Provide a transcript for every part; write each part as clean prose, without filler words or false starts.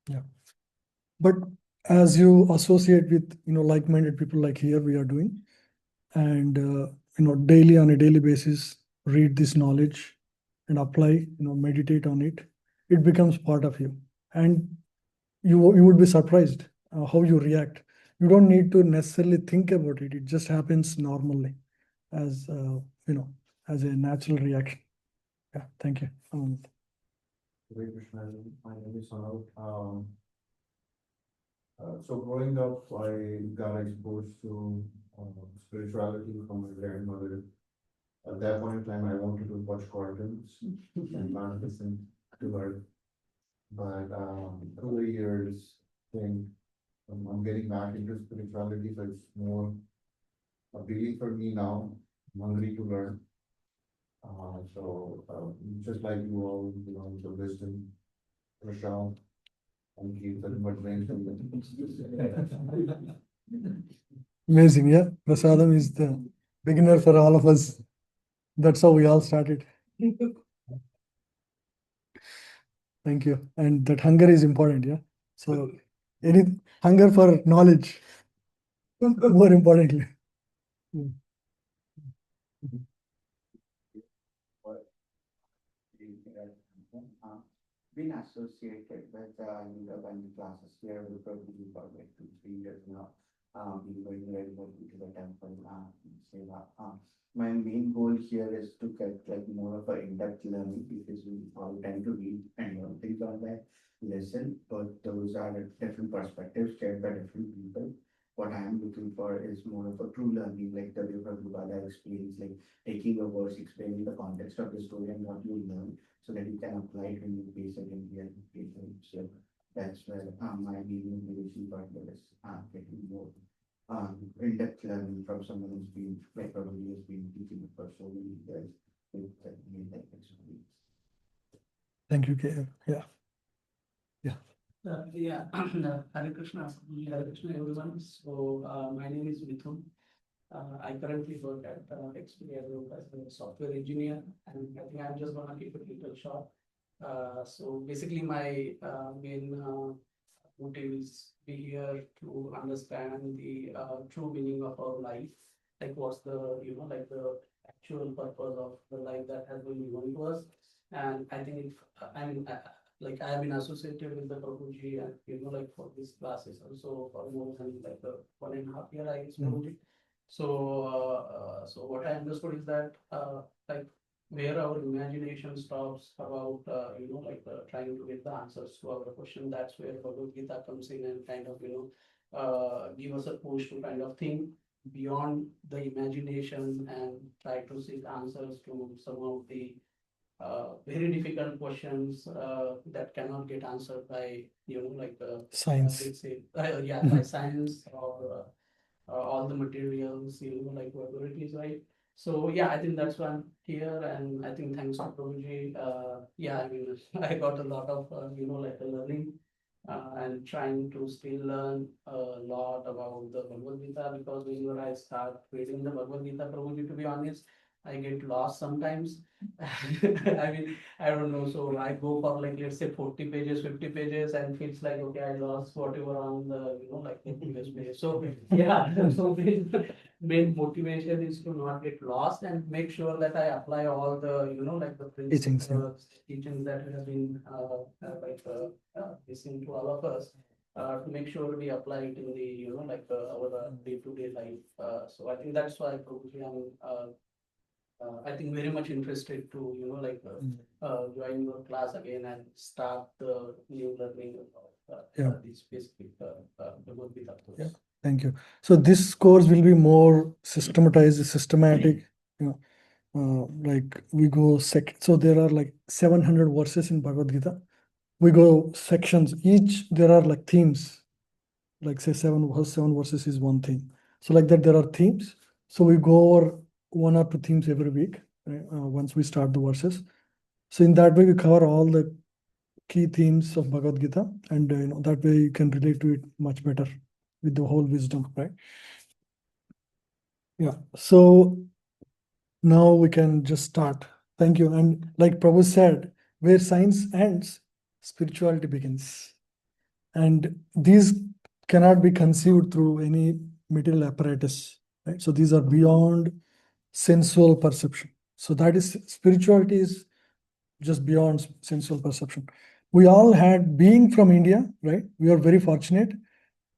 Yeah. But as you associate with, like-minded people like here we are doing, and, daily on a daily basis, read this knowledge and apply, meditate on it, it becomes part of you. And you would be surprised how you react. You don't need to necessarily think about it. It just happens normally as, as a natural reaction. Yeah, thank you. Hare Krishna, my name is Sanav. So growing up, I got exposed to spirituality from my grandmother. At that point in time, I wanted to watch cartoons and not listen to her. But through the years, I think I'm getting back into spirituality, so it's more appealing for me now. I'm hungry to learn. Just like you all, the wisdom, Prashant, and keep the mud range from the. Amazing, yeah. Prasadam is the beginner for all of us. That's how we all started. Thank you. And that hunger is important, yeah. So any hunger for knowledge, more importantly. Mm. Been associated with Yoga classes here with probably for like 2, 3 years now. Been going regularly to the temple, Seva. My main goal here is to get like more of an in-depth learning because we all tend to read and learn things on that lesson, but those are different perspectives shared by different people. What I am looking for is more of a true learning, like the Prabhupada experience, like taking a verse, explaining the context of the story and what you learn so that you can apply it in your basic and real application. So that's where my main motivation partner is getting more in-depth learning from someone who's been like probably has been teaching it for so many years with that in-depth experience. Thank you, KF. Yeah. Yeah, Hare Krishna, everyone. So my name is Mithun. I currently work at XP Group as a software engineer, and I think I'm just gonna keep it a little short. So basically, my main motive is be here to understand the true meaning of our life, like what's the like the actual purpose of the life that has been given to us. And I think if I mean like I have been associated with the Prabhuji and like for these classes also for more than like the 1.5 year I guess Prabhuji. So what I understood is that like where our imagination stops about like trying to get the answers to our question, that's where Bhagavad Gita comes in and kind of give us a push to kind of think beyond the imagination and try to seek answers to some of the very difficult questions that cannot get answered by like Science. let's say yeah by science or all the materials, like whatever it is, right? So yeah, I think that's why I'm here, and I think thanks to Prabhuji, yeah, I mean, I got a lot of like learning and trying to still learn a lot about the Bhagavad Gita because whenever I start reading the Bhagavad Gita, Prabhuji, to be honest, I get lost sometimes. I mean, I don't know. So I go for like let's say 40 pages, 50 pages, and feels like okay, I lost whatever on the like the previous page. So yeah, so main motivation is to not get lost and make sure that I apply all the like the principles, teachings that have been listening to all of us. To make sure we apply it in the like our day-to-day life. So I think that's why probably I'm I think very much interested to like join your class again and start the new learning of this specific Bhagavad Gita course. Yeah. Thank you. So this course will be more systematized, systematic. Like we go so there are like 700 verses in Bhagavad Gita. We go sections. Each there are like themes. Like say seven verses is one theme. So like that there are themes. So we go over 1 or 2 themes every week once we start the verses. So in that way we cover all the key themes of Bhagavad Gita, and that way you can relate to it much better with the whole wisdom, right? Yeah. So now we can just start. Thank you. And like Prabhu said, where science ends, spirituality begins. And these cannot be conceived through any material apparatus, right? So these are beyond sensual perception. So that is spirituality is just beyond sensual perception. We all had, being from India, right? We are very fortunate.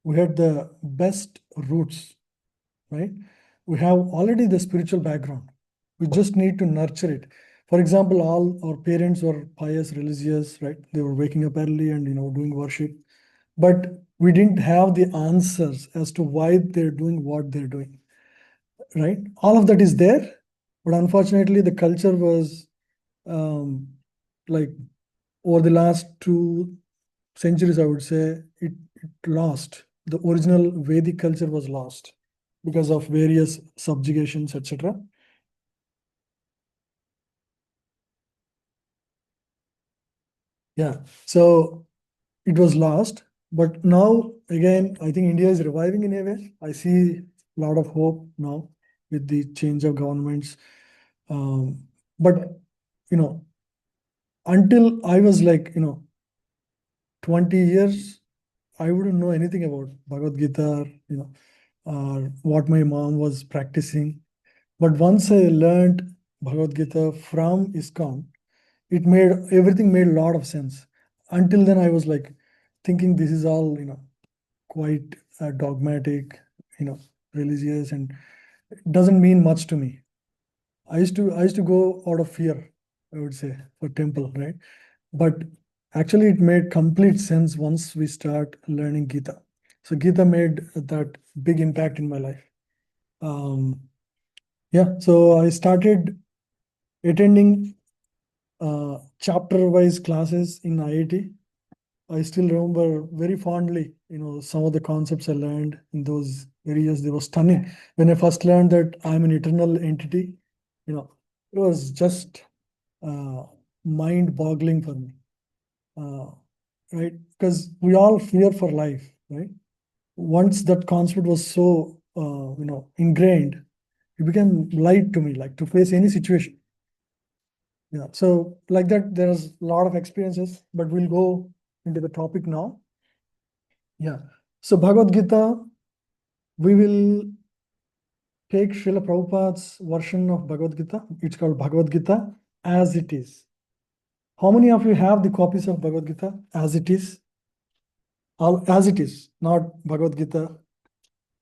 We had the best roots, right? We have already the spiritual background. We just need to nurture it. For example, all our parents were pious, religious, right? They were waking up early and doing worship, but we didn't have the answers as to why they're doing what they're doing, right? All of that is there, but unfortunately, the culture was like over the last 2 centuries, I would say, it lost. The original Vedic culture was lost because of various subjugations, etc. Yeah, so it was lost, but now again, I think India is reviving in a way. I see a lot of hope now with the change of governments. But until I was like 20 years, I wouldn't know anything about Bhagavad Gita, or what my mom was practicing. But once I learned Bhagavad Gita from ISKCON, everything made a lot of sense. Until then, I was like thinking this is all, quite dogmatic, religious, and it doesn't mean much to me. I used to go out of fear, I would say, for temple, right? But actually, it made complete sense once we start learning Gita. So Gita made that big impact in my life. Um, yeah, so I started attending chapter-wise classes in IIT. I still remember very fondly, some of the concepts I learned in those areas. They were stunning. When I first learned that I'm an eternal entity, it was just uh, mind-boggling for me. Uh, right? Because we all fear for life, right? Once that concept was so, ingrained, it became light to me, like to face any situation. Yeah, so like that, there's a lot of experiences, but we'll go into the topic now. Yeah, so Bhagavad Gita, we will take Srila Prabhupada's version of Bhagavad Gita. It's called Bhagavad Gita as it is. How many of you have the copies of Bhagavad Gita as it is? All as it is, not Bhagavad Gita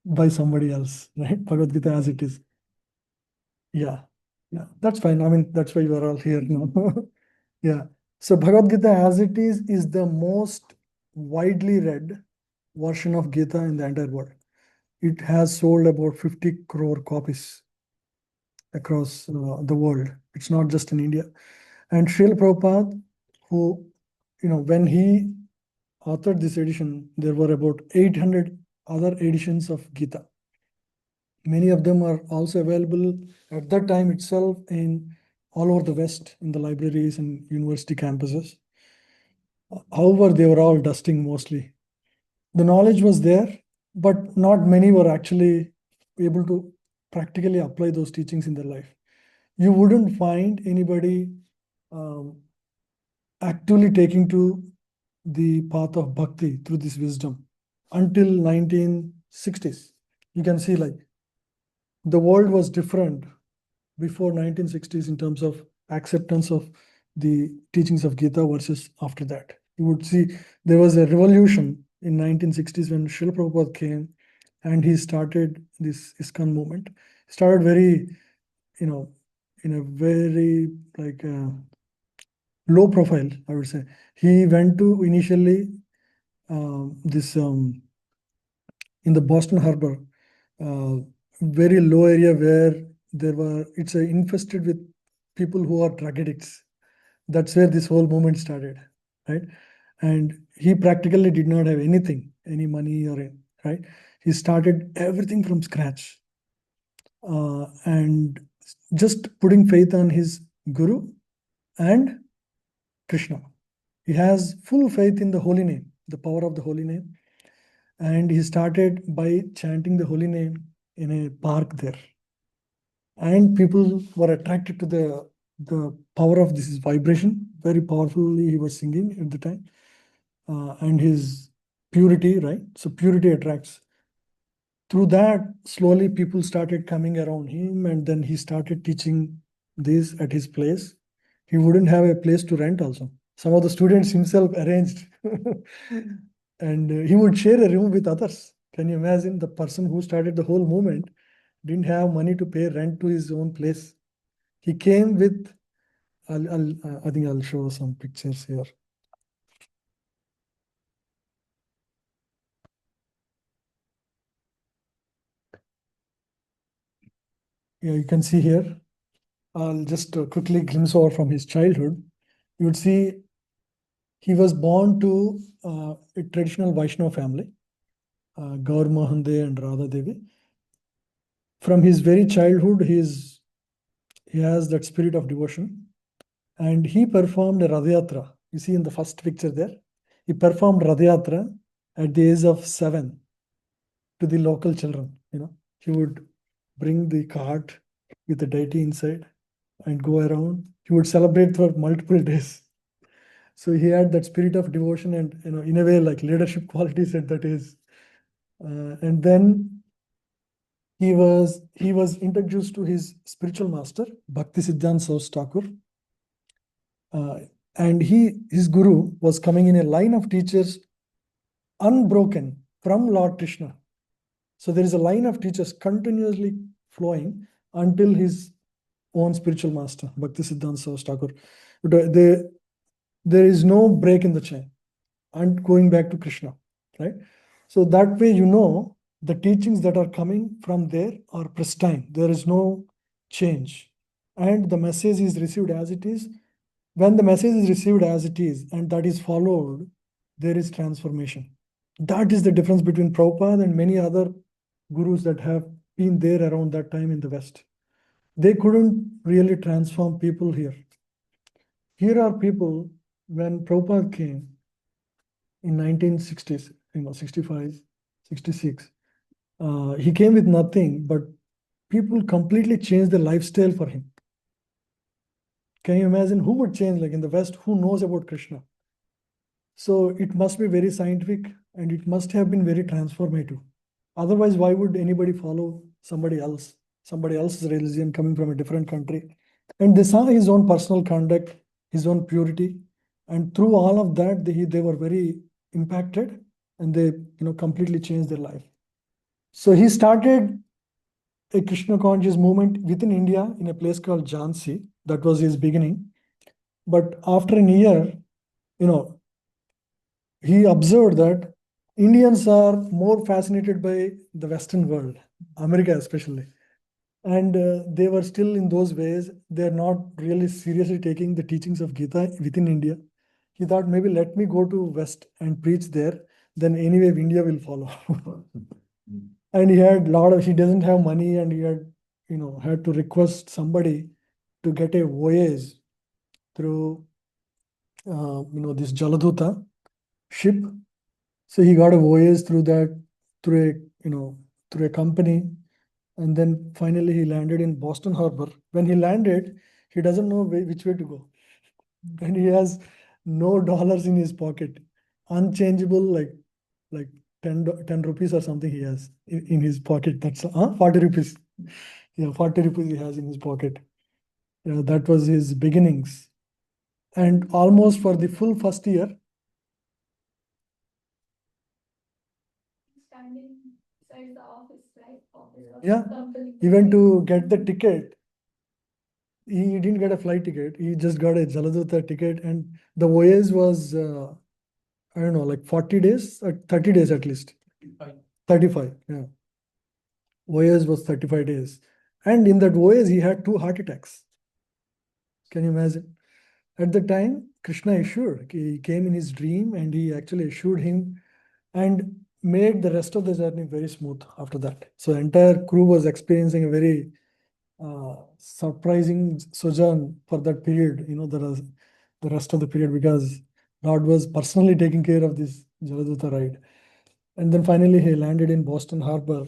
by somebody else, right? Bhagavad Gita as it is. Yeah, yeah, that's fine. I mean, that's why you are all here now. Yeah. So Bhagavad Gita as it is the most widely read version of Gita in the entire world. It has sold about 50 crore copies across the world. It's not just in India. And Srila Prabhupada, who, when he authored this edition, there were about 800 other editions of Gita. Many of them are also available at that time itself in all over the West in the libraries and university campuses. However, they were all dusting mostly. The knowledge was there, but not many were actually able to practically apply those teachings in their life. You wouldn't find anybody actively taking to the path of bhakti through this wisdom until 1960s. You can see like the world was different before 1960s in terms of acceptance of the teachings of Gita versus after that. You would see there was a revolution in 1960s when Srila Prabhupada came and he started this ISKCON movement. Started very, in a very like low profile, I would say. He went to initially this in the Boston Harbor, very low area where it's infested with people who are drug addicts. That's where this whole movement started, right? And he practically did not have anything, any money right? He started everything from scratch, and just putting faith on his guru and Krishna. He has full faith in the holy name, the power of the holy name. And he started by chanting the holy name in a park there. And people were attracted to the power of this vibration. Very powerfully he was singing at the time. And his purity, right? So purity attracts. Through that, slowly people started coming around him, and then he started teaching this at his place. He wouldn't have a place to rent also. Some of the students himself arranged. And he would share a room with others. Can you imagine? The person who started the whole movement didn't have money to pay rent to his own place. He came with, I think I'll show some pictures here. Yeah, you can see here. I'll just quickly glimpse over from his childhood. You would see he was born to a traditional Vaishnava family, Gaur Mohande and Radha Devi. From his very childhood, he has that spirit of devotion, and he performed a Rath Yatra. You see in the first picture there, he performed Rath Yatra at the age of 7 to the local children. He would bring the cart with the deity inside and go around. He would celebrate for multiple days. So he had that spirit of devotion and, in a way, like leadership qualities at that age. And then he was introduced to his spiritual master, Bhakti Siddhanta Saraswati Thakur. And his guru was coming in a line of teachers unbroken from Lord Krishna. So there is a line of teachers continuously flowing until his own spiritual master, Bhakti Siddhanta Saraswati Thakur. But there is no break in the chain and going back to Krishna, right? So that way, the teachings that are coming from there are pristine. There is no change. And the message is received as it is. When the message is received as it is and that is followed, there is transformation. That is the difference between Prabhupada and many other gurus that have been there around that time in the West. They couldn't really transform people here. Here are people, when Prabhupada came in 1960s, 65, 66, he came with nothing, but people completely changed the lifestyle for him. Can you imagine who would change, like in the West, who knows about Krishna? So it must be very scientific and it must have been very transformative. Otherwise, why would anybody follow somebody else's religion coming from a different country? And they saw his own personal conduct, his own purity. And through all of that, they were very impacted and they completely changed their life. So he started a Krishna conscious movement within India in a place called Jhansi. That was his beginning. But after a year, he observed that Indians are more fascinated by the Western world, America especially. And they were still in those ways. They're not really seriously taking the teachings of Gita within India. He thought, maybe let me go to West and preach there. Then anyway, India will follow. And he doesn't have money, and he had to request somebody to get a voyage through, this Jaladuta ship. So he got a voyage through a company. And then finally he landed in Boston Harbor. When he landed, he doesn't know which way to go. And he has no dollars in his pocket, unchangeable, like 10 rupees or something he has in his pocket. That's 40 rupees. Yeah, 40 rupees he has in his pocket. That was his beginnings. And almost for the full first year, Standing inside the office, right? Office of Yeah. the company. even to get the ticket, he didn't get a flight ticket. He just got a Jaladuta ticket, and the voyage was, I don't know, like 40 days, 30 days at least. 35, yeah. Voyage was 35 days. And in that voyage, he had 2 heart attacks. Can you imagine? At the time, Krishna assured, he came in his dream and he actually assured him and made the rest of the journey very smooth after that. So the entire crew was experiencing a very surprising sojourn for that period, the rest of the period, because Lord was personally taking care of this Jaladuta ride. And then finally he landed in Boston Harbor.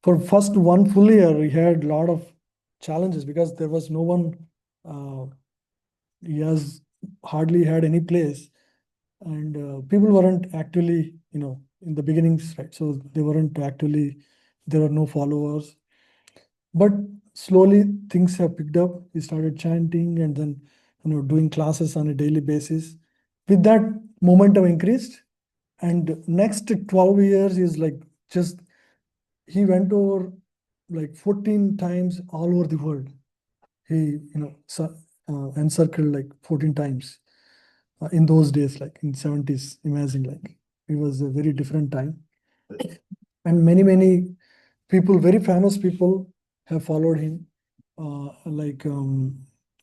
For first one full year, he had a lot of challenges because there was no one, he has hardly had any place. and people weren't actually, in the beginnings, right? So they weren't actually, there were no followers. But slowly things have picked up. We started chanting and then, doing classes on a daily basis. With that, momentum increased. And next 12 years is like just, he went over like 14 times all over the world. He, encircled like 14 times in those days, like in 70s. Imagine, like it was a very different time. And many people, very famous people, have followed him, like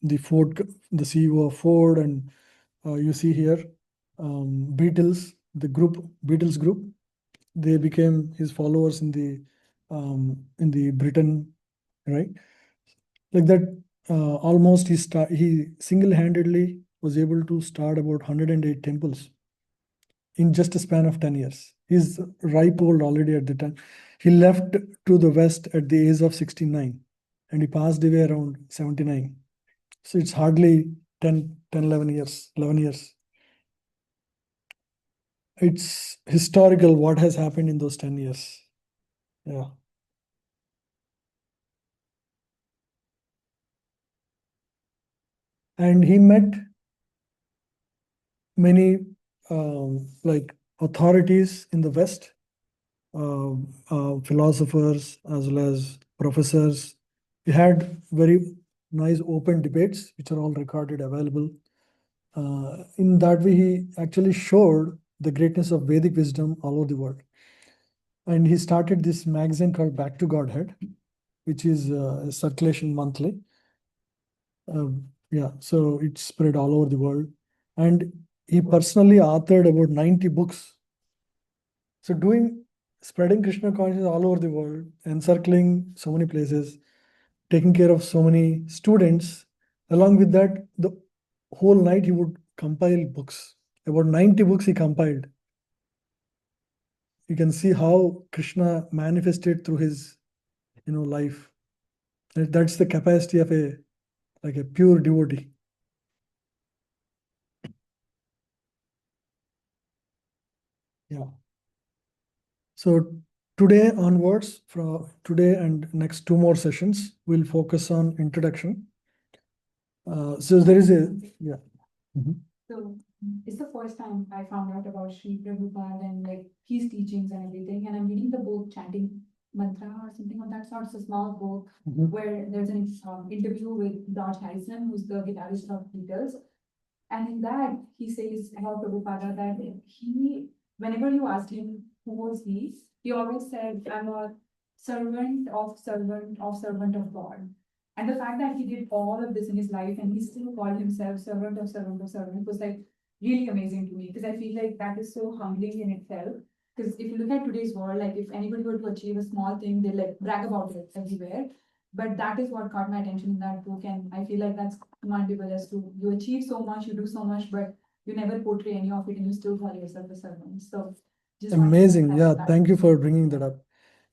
the Ford, the CEO of Ford, and you see here, Beatles, the group, Beatles group, they became his followers in the Britain, right? Like that, almost he single-handedly was able to start about 108 temples in just a span of 10 years. He's ripe old already at the time. He left to the West at the age of 69 and he passed away around 79. So it's hardly 11 years, 11 years. It's historical what has happened in those 10 years. Yeah. And he met many like authorities in the West, philosophers as well as professors. We had very nice open debates, which are all recorded, available. In that way, he actually showed the greatness of Vedic wisdom all over the world. And he started this magazine called Back to Godhead, which is a circulation monthly. Yeah, so it spread all over the world. And he personally authored about 90 books. So spreading Krishna consciousness all over the world, encircling so many places, taking care of so many students. Along with that, the whole night he would compile books. About 90 books he compiled. You can see how Krishna manifested through his, life. That's the capacity of a pure devotee. Yeah. So today onwards, from today and next 2 more sessions, we'll focus on introduction. So there is yeah. Mhm. So it's the first time I found out about Sri Prabhupada and like his teachings and everything. And I'm reading the book Chanting Mantra or something of that sort. It's a small book Mhm. where there's an interview with George Harrison, who's the guitarist of Beatles. And in that, he says about Prabhupada that whenever you asked him who was he always said, I'm a servant of God. And the fact that he did all of this in his life and he still called himself servant of servant was like really amazing to me because I feel like that is so humbling in itself. Because if you look at today's world, like if anybody were to achieve a small thing, they like brag about it everywhere. But that is what caught my attention in that book. And I feel like that's commendable as to you achieve so much, you do so much, but you never portray any of it and you still call yourself a servant. So just amazing. Yeah, that. thank you for bringing that up.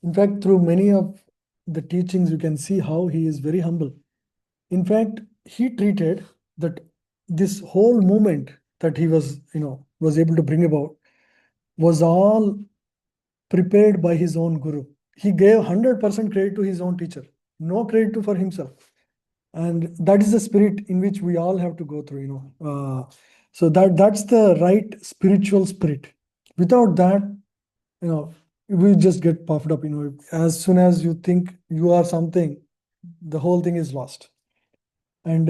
In fact, through many of the teachings, you can see how he is very humble. In fact, he treated that this whole movement that he was able to bring about was all prepared by his own guru. He gave 100% credit to his own teacher, no credit to for himself. And that is the spirit in which we all have to go through. So that's the right spiritual spirit. Without that, we just get puffed up. As soon as you think you are something, the whole thing is lost. And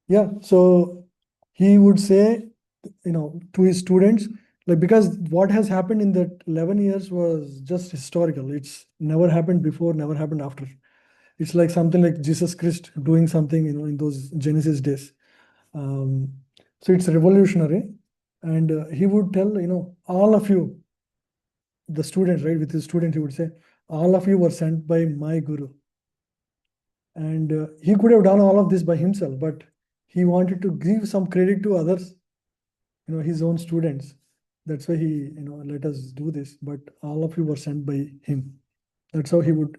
yeah, so he would say, to his students, like, because what has happened in that 11 years was just historical. It's never happened before, never happened after. It's like something like Jesus Christ doing something, in those Genesis days. So it's revolutionary. And he would tell, all of you, the students, right, with his students, he would say, all of you were sent by my guru. And he could have done all of this by himself, but he wanted to give some credit to others, his own students. That's why he, let us do this, but all of you were sent by him. That's how he would.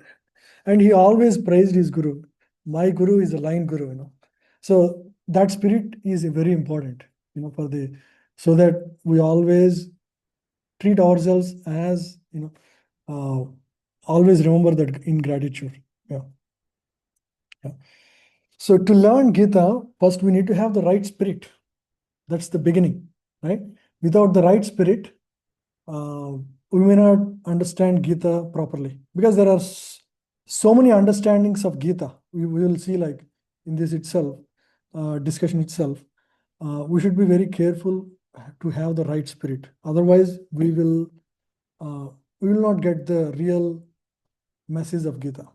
And he always praised his guru. My guru is a line guru. So that spirit is very important, for the so that we always treat ourselves as, always remember that in gratitude. Yeah. Yeah. So to learn Gita, first we need to have the right spirit. That's the beginning, right? Without the right spirit, we may not understand Gita properly, because there are so many understandings of Gita. We will see, like in this itself, discussion itself, we should be very careful to have the right spirit. Otherwise, uh, we will not get the real message of Gita.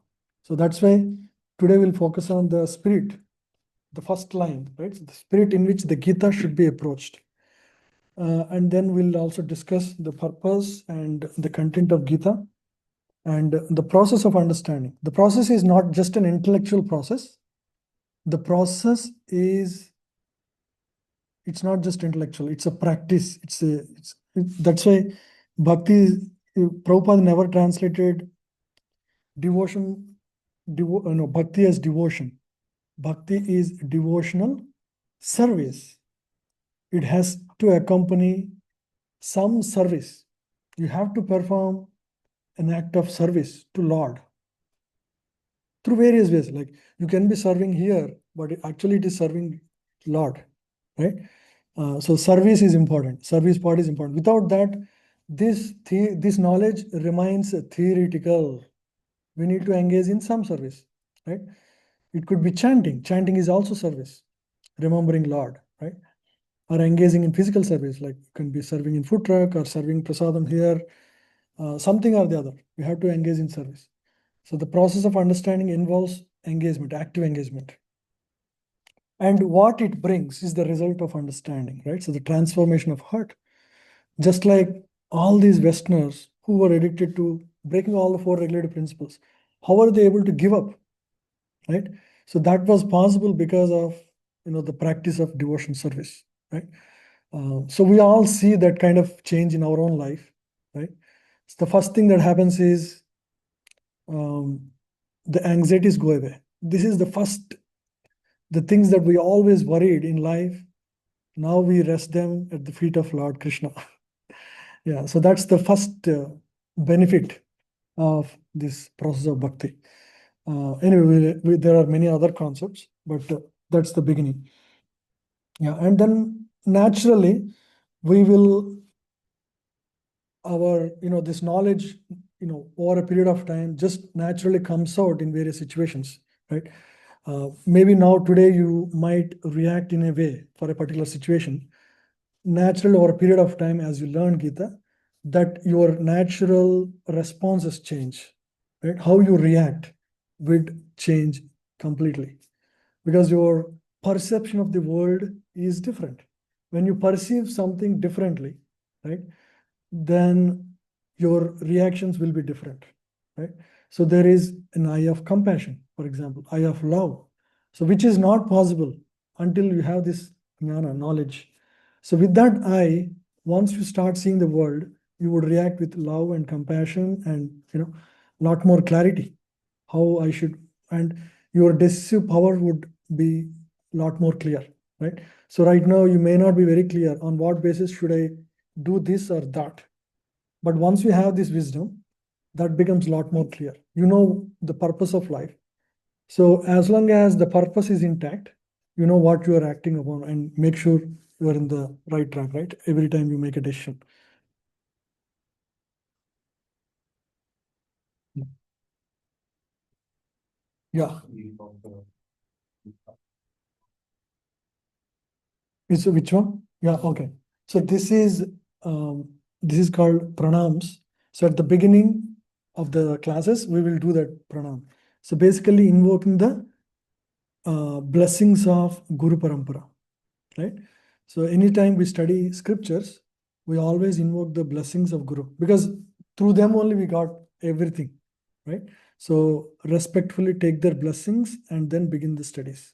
So that's why today we'll focus on the spirit, the first line, right? The spirit in which the Gita should be approached. And then we'll also discuss the purpose and the content of Gita and the process of understanding. The process is not just an intellectual process. The process is, it's not just intellectual, it's a practice. That's why Bhakti, Prabhupada never translated devotion, no, Bhakti as devotion. Bhakti is devotional service. It has to accompany some service. You have to perform an act of service to Lord through various ways. Like you can be serving here, but actually it is serving Lord, right? So service is important. Service part is important. Without that, this knowledge remains theoretical. We need to engage in some service, right? It could be chanting. Chanting is also service, remembering Lord, right? Or engaging in physical service, like you can be serving in food truck or serving prasadam here, something or the other. You have to engage in service. So the process of understanding involves engagement, active engagement. And what it brings is the result of understanding, right? So the transformation of heart. Just like all these Westerners who were addicted to breaking all the four regulative principles, how are they able to give up, right? So that was possible because of, the practice of devotion service, right? So we all see that kind of change in our own life, right? So the first thing that happens is the anxieties go away. This is the things that we always worried in life. Now we rest them at the feet of Lord Krishna. Yeah, so that's the first benefit of this process of bhakti. Anyway, there are many other concepts, but that's the beginning. Yeah, and then naturally we will this knowledge, over a period of time just naturally comes out in various situations, right? Maybe now today you might react in a way for a particular situation. Naturally, over a period of time, as you learn Gita, that your natural responses change, right? How you react would change completely, because your perception of the world is different. When you perceive something differently, right, then your reactions will be different, right? So there is an eye of compassion, for example, eye of love. So which is not possible until you have this jnana, knowledge. So with that eye, once you start seeing the world, you would react with love and compassion and, lot more clarity, how I should, and your decisive power would be a lot more clear, right? So right now you may not be very clear on what basis should I do this or that. But once you have this wisdom, that becomes a lot more clear. You know the purpose of life. So as long as the purpose is intact, you know what you are acting upon, and make sure you are in the right track, right? Every time you make a decision. Yeah. It's which one? Yeah, okay. So this is called pranams. So at the beginning of the classes, we will do that pranam. So basically invoking the blessings of Guru Parampara, right? So anytime we study scriptures, we always invoke the blessings of Guru, because through them only we got everything, right? So respectfully take their blessings and then begin the studies.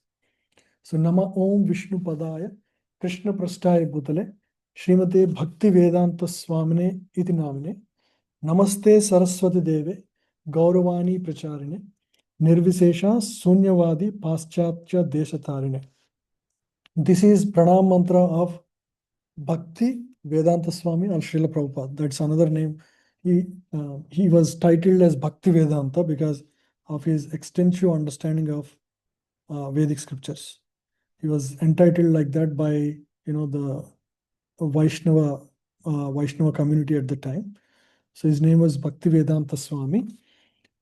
So Nama Om Vishnu Padaya Krishna Prasthaya Bhutale Srimate Bhakti Vedanta Swamine iti namine Namaste Saraswati Deve Gauravani Pracharine Nirvisesha Sunyavadi Paschatya Deshatarine. This is pranam mantra of Bhakti Vedanta Swami or Srila Prabhupada. That's another name. He was titled as Bhakti Vedanta because of his extensive understanding of Vedic scriptures. He was entitled like that by the Vaishnava community at the time. So his name was Bhakti Vedanta Swami.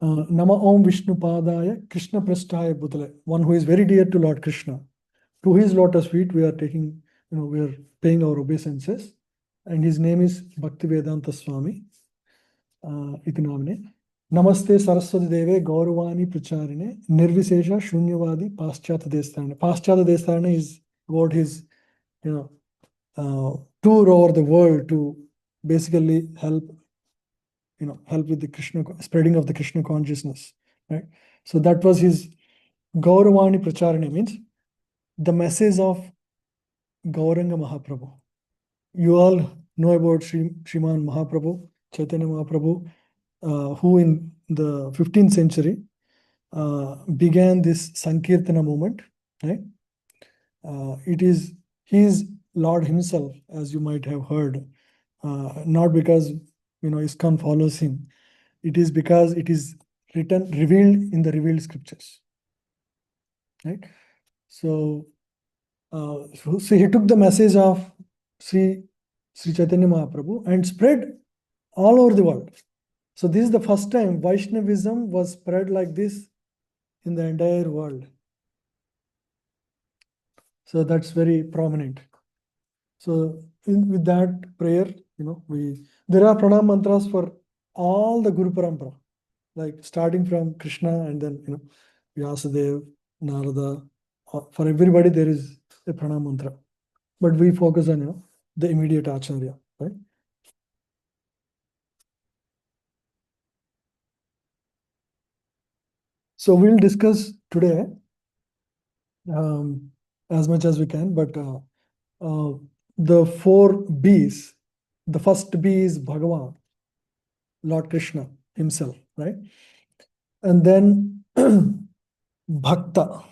Nama Om Vishnu Padaya Krishna Prasthaya Bhutale, one who is very dear to Lord Krishna. To his lotus feet, we are taking, we are paying our obeisances, and his name is Bhakti Vedanta Swami. Iti namne. Namaste Saraswati Deve Gaurvani Pracharine Nirvisesha Shunyavadi Paschata Destarane. Paschata Destarane is about his, tour over the world to basically help with the Krishna spreading of the Krishna consciousness, right? So that was his Gauravani Pracharane, means the message of Gauranga Mahaprabhu. You all know about Sriman Mahaprabhu, Chaitanya Mahaprabhu, who in the 15th century began this Sankirtana movement, right? He is Lord himself, as you might have heard, not because ISKCON follows him. It is because it is revealed in the revealed scriptures, right? So he took the message of Sri Chaitanya Mahaprabhu and spread all over the world. So this is the first time Vaishnavism was spread like this in the entire world. So that's very prominent. So with that prayer, there are pranam mantras for all the Guru Parampara, like starting from Krishna and then Vyasadeva, Narada. For everybody there is a pranam mantra, but we focus on the immediate acharya, right? So we'll discuss today as much as we can, but the 4 B's. The first B is Bhagavan, Lord Krishna himself, right? And then Bhakta.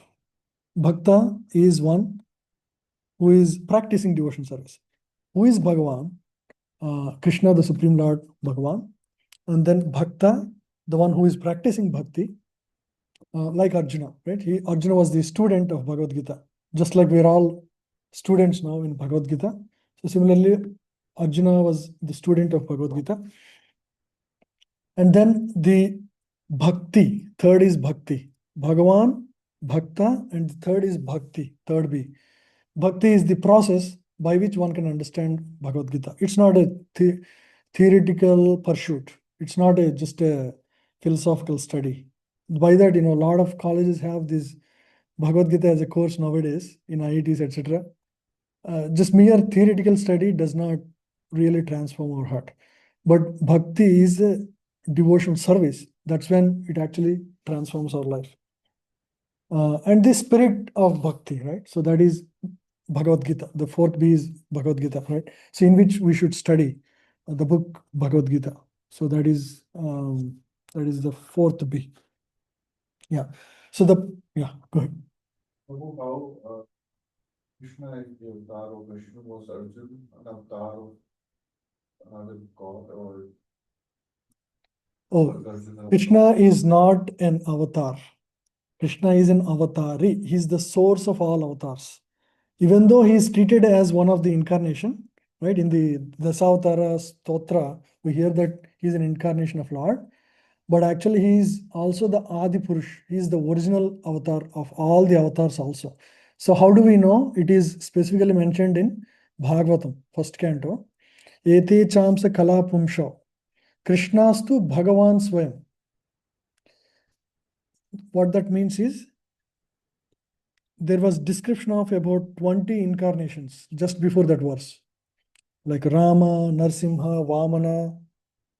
Bhakta is one who is practicing devotion service. Who is Bhagavan? Krishna, the Supreme Lord Bhagavan. And then Bhakta, the one who is practicing bhakti, like Arjuna, right? Arjuna was the student of Bhagavad Gita, just like we're all students now in Bhagavad Gita. So similarly, Arjuna was the student of Bhagavad Gita. And then the bhakti, third is bhakti. Bhagavan, Bhakta, and the third is bhakti, third B. Bhakti is the process by which one can understand Bhagavad Gita. It's not a theoretical pursuit. It's not just a philosophical study. By that, a lot of colleges have this Bhagavad Gita as a course nowadays in IITs, etc. Just mere theoretical study does not really transform our heart. But bhakti is a devotional service. That's when it actually transforms our life. And the spirit of bhakti, right? So that is Bhagavad Gita. The 4th B is Bhagavad Gita, right? So in which we should study the book Bhagavad Gita. So that is the 4th B. Yeah. So go ahead. How Krishna is the avatar of Vishnu, was Arjuna an avatar of another god, or Oh, Arjuna? Krishna is not an avatar. Krishna is an avatari. He's the source of all avatars. Even though he is treated as one of the incarnation, right? In the Dasavatara Stotra, we hear that he's an incarnation of Lord. But actually, he is also the Adi Purush. He is the original avatar of all the avatars also. So how do we know? It is specifically mentioned in Bhagavatam, 1st canto. Ete chamsa kala pumsho. Krishnastu Bhagavan Swayam. What that means is, there was description of about 20 incarnations just before that verse. Like Rama, Narsimha, Vamana,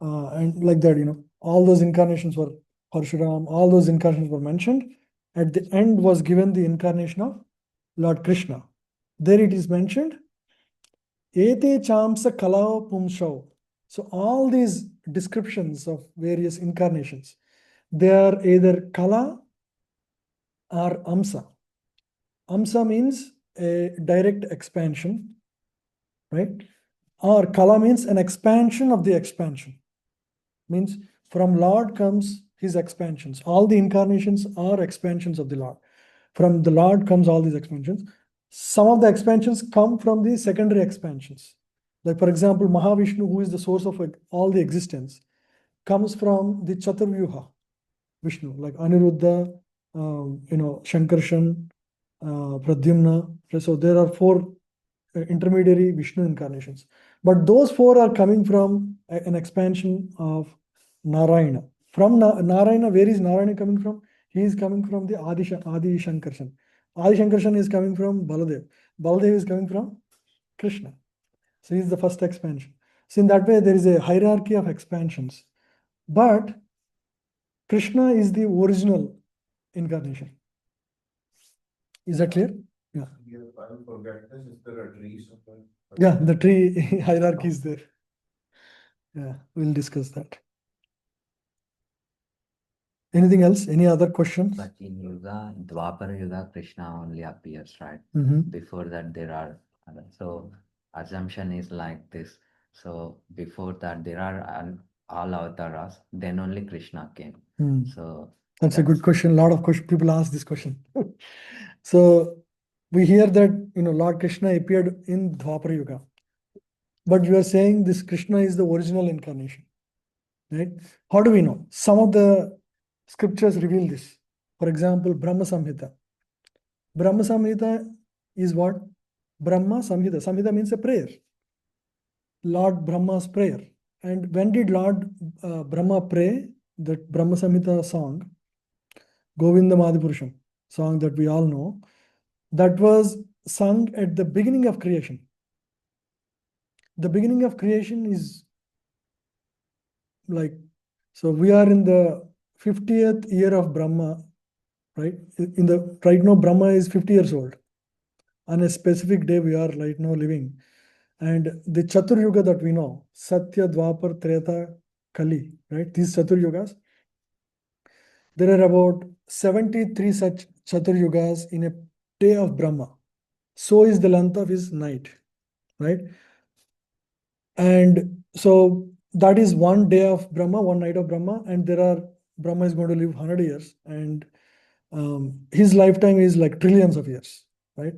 and like that, all those incarnations were Parshuram, all those incarnations were mentioned. At the end was given the incarnation of Lord Krishna. There it is mentioned, Ete chamsa kalao pumshau. So all these descriptions of various incarnations, they are either kala or amsa. Amsa means a direct expansion, right? Or Kala means an expansion of the expansion. Means from Lord comes his expansions. All the incarnations are expansions of the Lord. From the Lord comes all these expansions. Some of the expansions come from the secondary expansions. Like for example, Mahavishnu, who is the source of all the existence, comes from the Chaturvyuha Vishnu, like Aniruddha, Shankarshan, Pradyumna. So there are four intermediary Vishnu incarnations. But those four are coming from an expansion of Narayana. From Narayana, where is Narayana coming from? He is coming from the Adi Shankarshan. Adi Shankarshan is coming from Baladev. Baladev is coming from Krishna. So he is the first expansion. So in that way, there is a hierarchy of expansions. But Krishna is the original incarnation. Is that clear? Yeah. Yes, I will forget this. Is there a tree somewhere? Yeah, the tree hierarchy is there. Yeah, we'll discuss that. Anything else? Any other questions? But in Yuga, Dwapara Yuga, Krishna only appears, right? Mhm. Before that, there are other. So assumption is like this. So before that, there are all avatars. Then only Krishna came. Hmm. So That's a good question. A lot of people ask this question. So we hear that Lord Krishna appeared in Dwapara Yuga, but you are saying this Krishna is the original incarnation, right? How do we know? Some of the scriptures reveal this. For example, Brahma Samhita. Brahma Samhita is what? Brahma Samhita. Samhita means a prayer. Lord Brahma's prayer. And when did Lord Brahma pray? That Brahma Samhita song, Govinda Madipurusham, song that we all know, that was sung at the beginning of creation. The beginning of creation is like, so we are in the 50th year of Brahma, right? Right now, Brahma is 50 years old. On a specific day, we are right now living. And the Chatur Yuga that we know, Satya, Dwapar, Treta, Kali, right? These Chatur Yugas, there are about 73 such Chatur Yugas in a day of Brahma. So is the length of his night, right? And so that is one day of Brahma, one night of Brahma, and Brahma is going to live 100 years, and his lifetime is like trillions of years, right?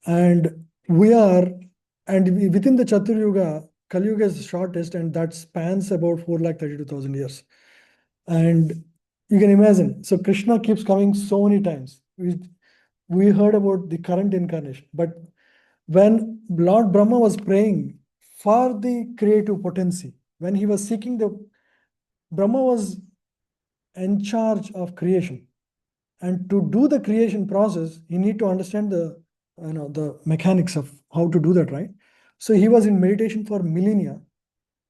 And within the Chatur Yuga, Kali Yuga is the shortest, and that spans about 4,32,000 years. And you can imagine, so Krishna keeps coming so many times. We heard about the current incarnation, but when Lord Brahma was praying for the creative potency, when he was seeking Brahma was in charge of creation. And to do the creation process, you need to understand the mechanics of how to do that, right? So he was in meditation for millennia.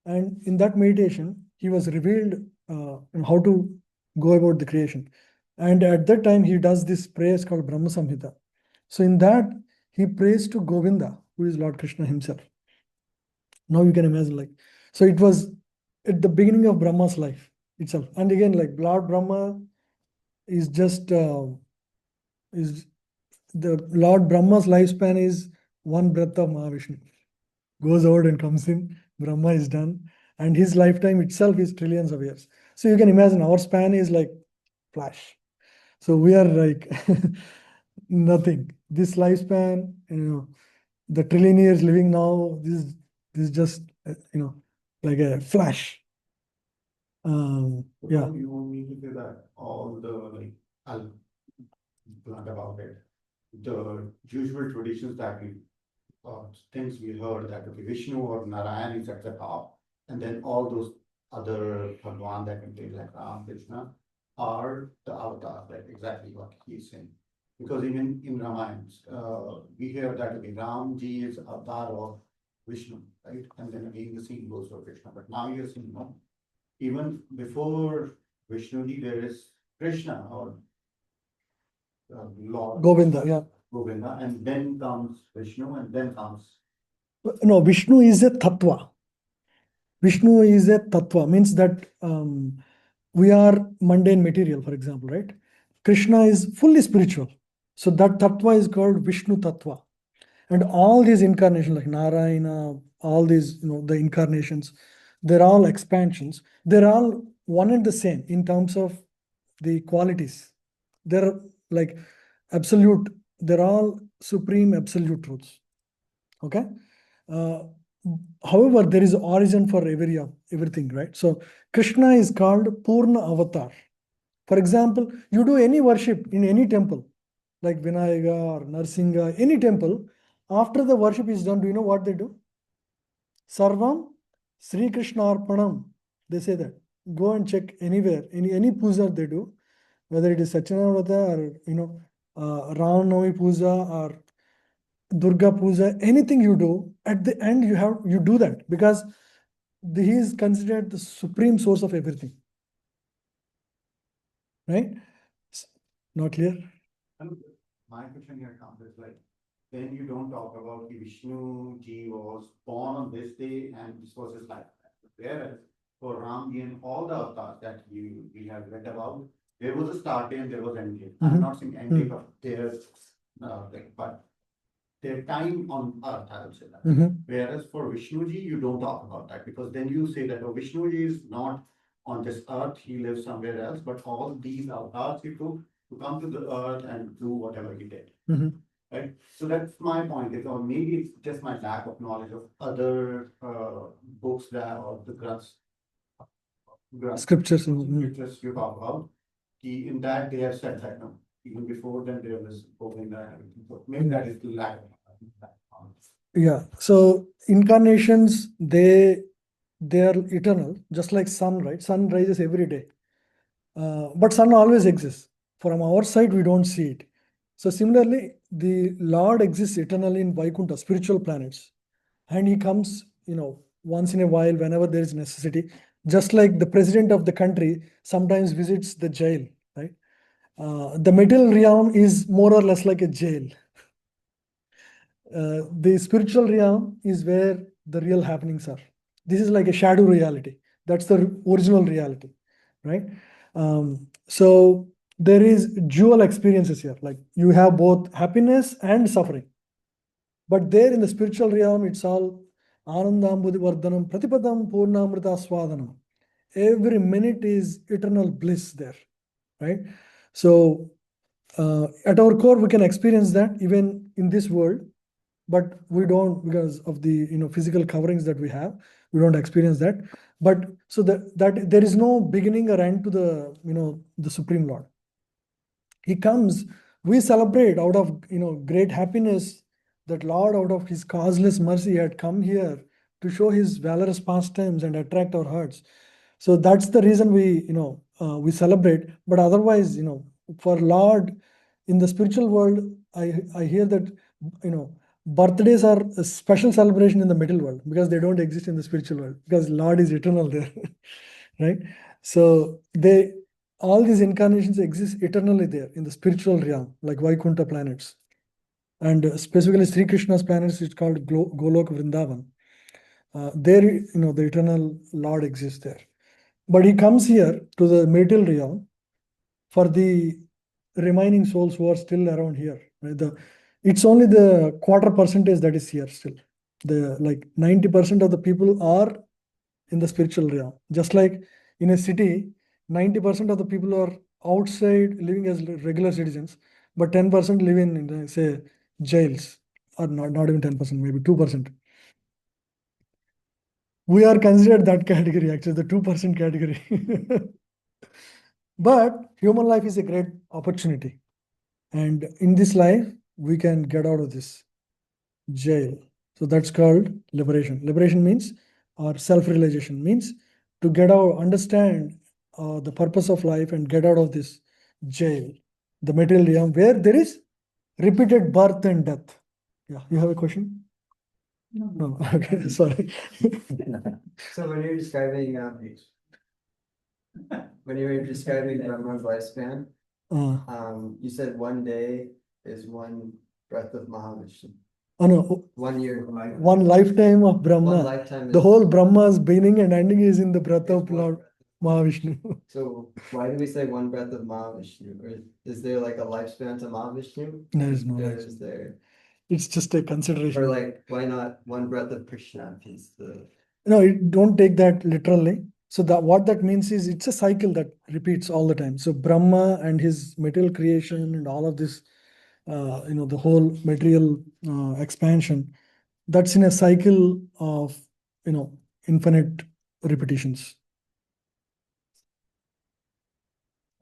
And in that meditation, he was revealed how to go about the creation. And at that time, he does this prayer called Brahma Samhita. So in that, he prays to Govinda, who is Lord Krishna himself. Now you can imagine, like, so it was at the beginning of Brahma's life itself. And again, like Lord Brahma is just is the Lord Brahma's lifespan is one breath of Mahavishnu. Goes out and comes in, Brahma is done, and his lifetime itself is trillions of years. So you can imagine our span is like flash. So we are like nothing. This lifespan, the trillion years living now, this is just like a flash. Yeah. You want me to say that all the I'll blunt about it. The usual traditions that things we heard that okay, Vishnu or Narayan is at the top, and then all those other Bhagwan that we take like Ram, Krishna are the avatars, like exactly what he's saying. Because even in Ramayana, we hear that okay, Ramji is avatar of Vishnu, right? And then again the scene goes for Krishna. But now you're seeing no, even before Vishnu, there is Krishna or Lord Govinda, yeah. Govinda, and then comes Vishnu, and then comes. No, Vishnu is a tattva. Vishnu is a tattva, means that we are mundane material, for example, right? Krishna is fully spiritual. So that tattva is called Vishnu tattva. And all these incarnations like Narayana, all these, the incarnations, they're all expansions. They're all one and the same in terms of the qualities. They're like absolute, they're all supreme absolute truths. Okay. Uh, However, there is origin for everything, right? So Krishna is called Purna Avatar. For example, you do any worship in any temple, like Vinayaka or Narsinga, any temple, after the worship is done, do you know what they do? Sarvam Sri Krishna Arpanam. They say that. Go and check anywhere, any puja they do, whether it is Satyanarayana or Ram Navami puja or Durga puja, anything you do, at the end you do that because he is considered the supreme source of everything. Right? Not clear? My question here comes is like, then you don't talk about the Vishnu ji was born on this day and this was his life. Whereas for Ram ji and all the avatars that we have read about, there was a start date and there was end date. I'm not saying end date of their thing, but their time on earth, I would say that. Whereas for Vishnu ji, you don't talk about that because then you say that, oh, Vishnu ji is not on this earth, he lives somewhere else, but all these avatars he took to come to the earth and do whatever he did. Right? So that's my point. Or maybe it's just my lack of knowledge of other books that or the Scriptures. Scriptures you talk about. In that they have said that no. Even before then there was Govinda and everything. So maybe that is the lack of knowledge. Yeah. So incarnations, they are eternal, just like sun, right? Sun rises every day. But sun always exists. From our side, we don't see it. So similarly, the Lord exists eternally in Vaikuntha, spiritual planets. And he comes, once in a while, whenever there is necessity. Just like the president of the country sometimes visits the jail, right? The material realm is more or less like a jail. The spiritual realm is where the real happenings are. This is like a shadow reality. That's the original reality, right? So there is dual experiences here. Like you have both happiness and suffering. But there in the spiritual realm, it's all Anandambudhi Vardhanam Pratipadam Purnamrita Swadanam. Every minute is eternal bliss there, right? So at our core, we can experience that even in this world, but we don't because of the physical coverings that we have. We don't experience that. But so that there is no beginning or end to the Supreme Lord. He comes, we celebrate out of great happiness that Lord, out of his causeless mercy, had come here to show his valorous pastimes and attract our hearts. So that's the reason we celebrate. But otherwise, for Lord in the spiritual world, I hear that birthdays are a special celebration in the middle world because they don't exist in the spiritual world because Lord is eternal there, right? So all these incarnations exist eternally there in the spiritual realm, like Vaikuntha planets. And specifically Sri Krishna's planets is called Golok Vrindavan. There, the eternal Lord exists there. But he comes here to the material realm for the remaining souls who are still around here. Right? It's only the quarter percentage that is here still. The like 90% of the people are in the spiritual realm. Just like in a city, 90% of the people are outside living as regular citizens, but 10% live in say jails, or not even 10%, maybe 2%. We are considered that category, actually, the 2% category. But human life is a great opportunity. And in this life, we can get out of this jail. So that's called liberation. Liberation means, or self-realization means, to get out, understand the purpose of life and get out of this jail, the material realm where there is repeated birth and death. Yeah, you have a question? No, okay, sorry. So when you're describing Brahma's lifespan, you said one day is one breath of Mahavishnu. Oh no, 1 year. one lifetime of Brahma. One lifetime The is- whole Brahma's beginning and ending is in the breath of one Lord breath. Mahavishnu. So why do we say one breath of Mahavishnu? Or is there like a lifespan to Mahavishnu? There is no Or lifespan. is there? It's just a consideration. Or like, why not one breath of Krishna? Is the No, don't take that literally. So that what that means is it's a cycle that repeats all the time. So Brahma and his material creation and all of this, the whole material expansion, that's in a cycle of, infinite repetitions.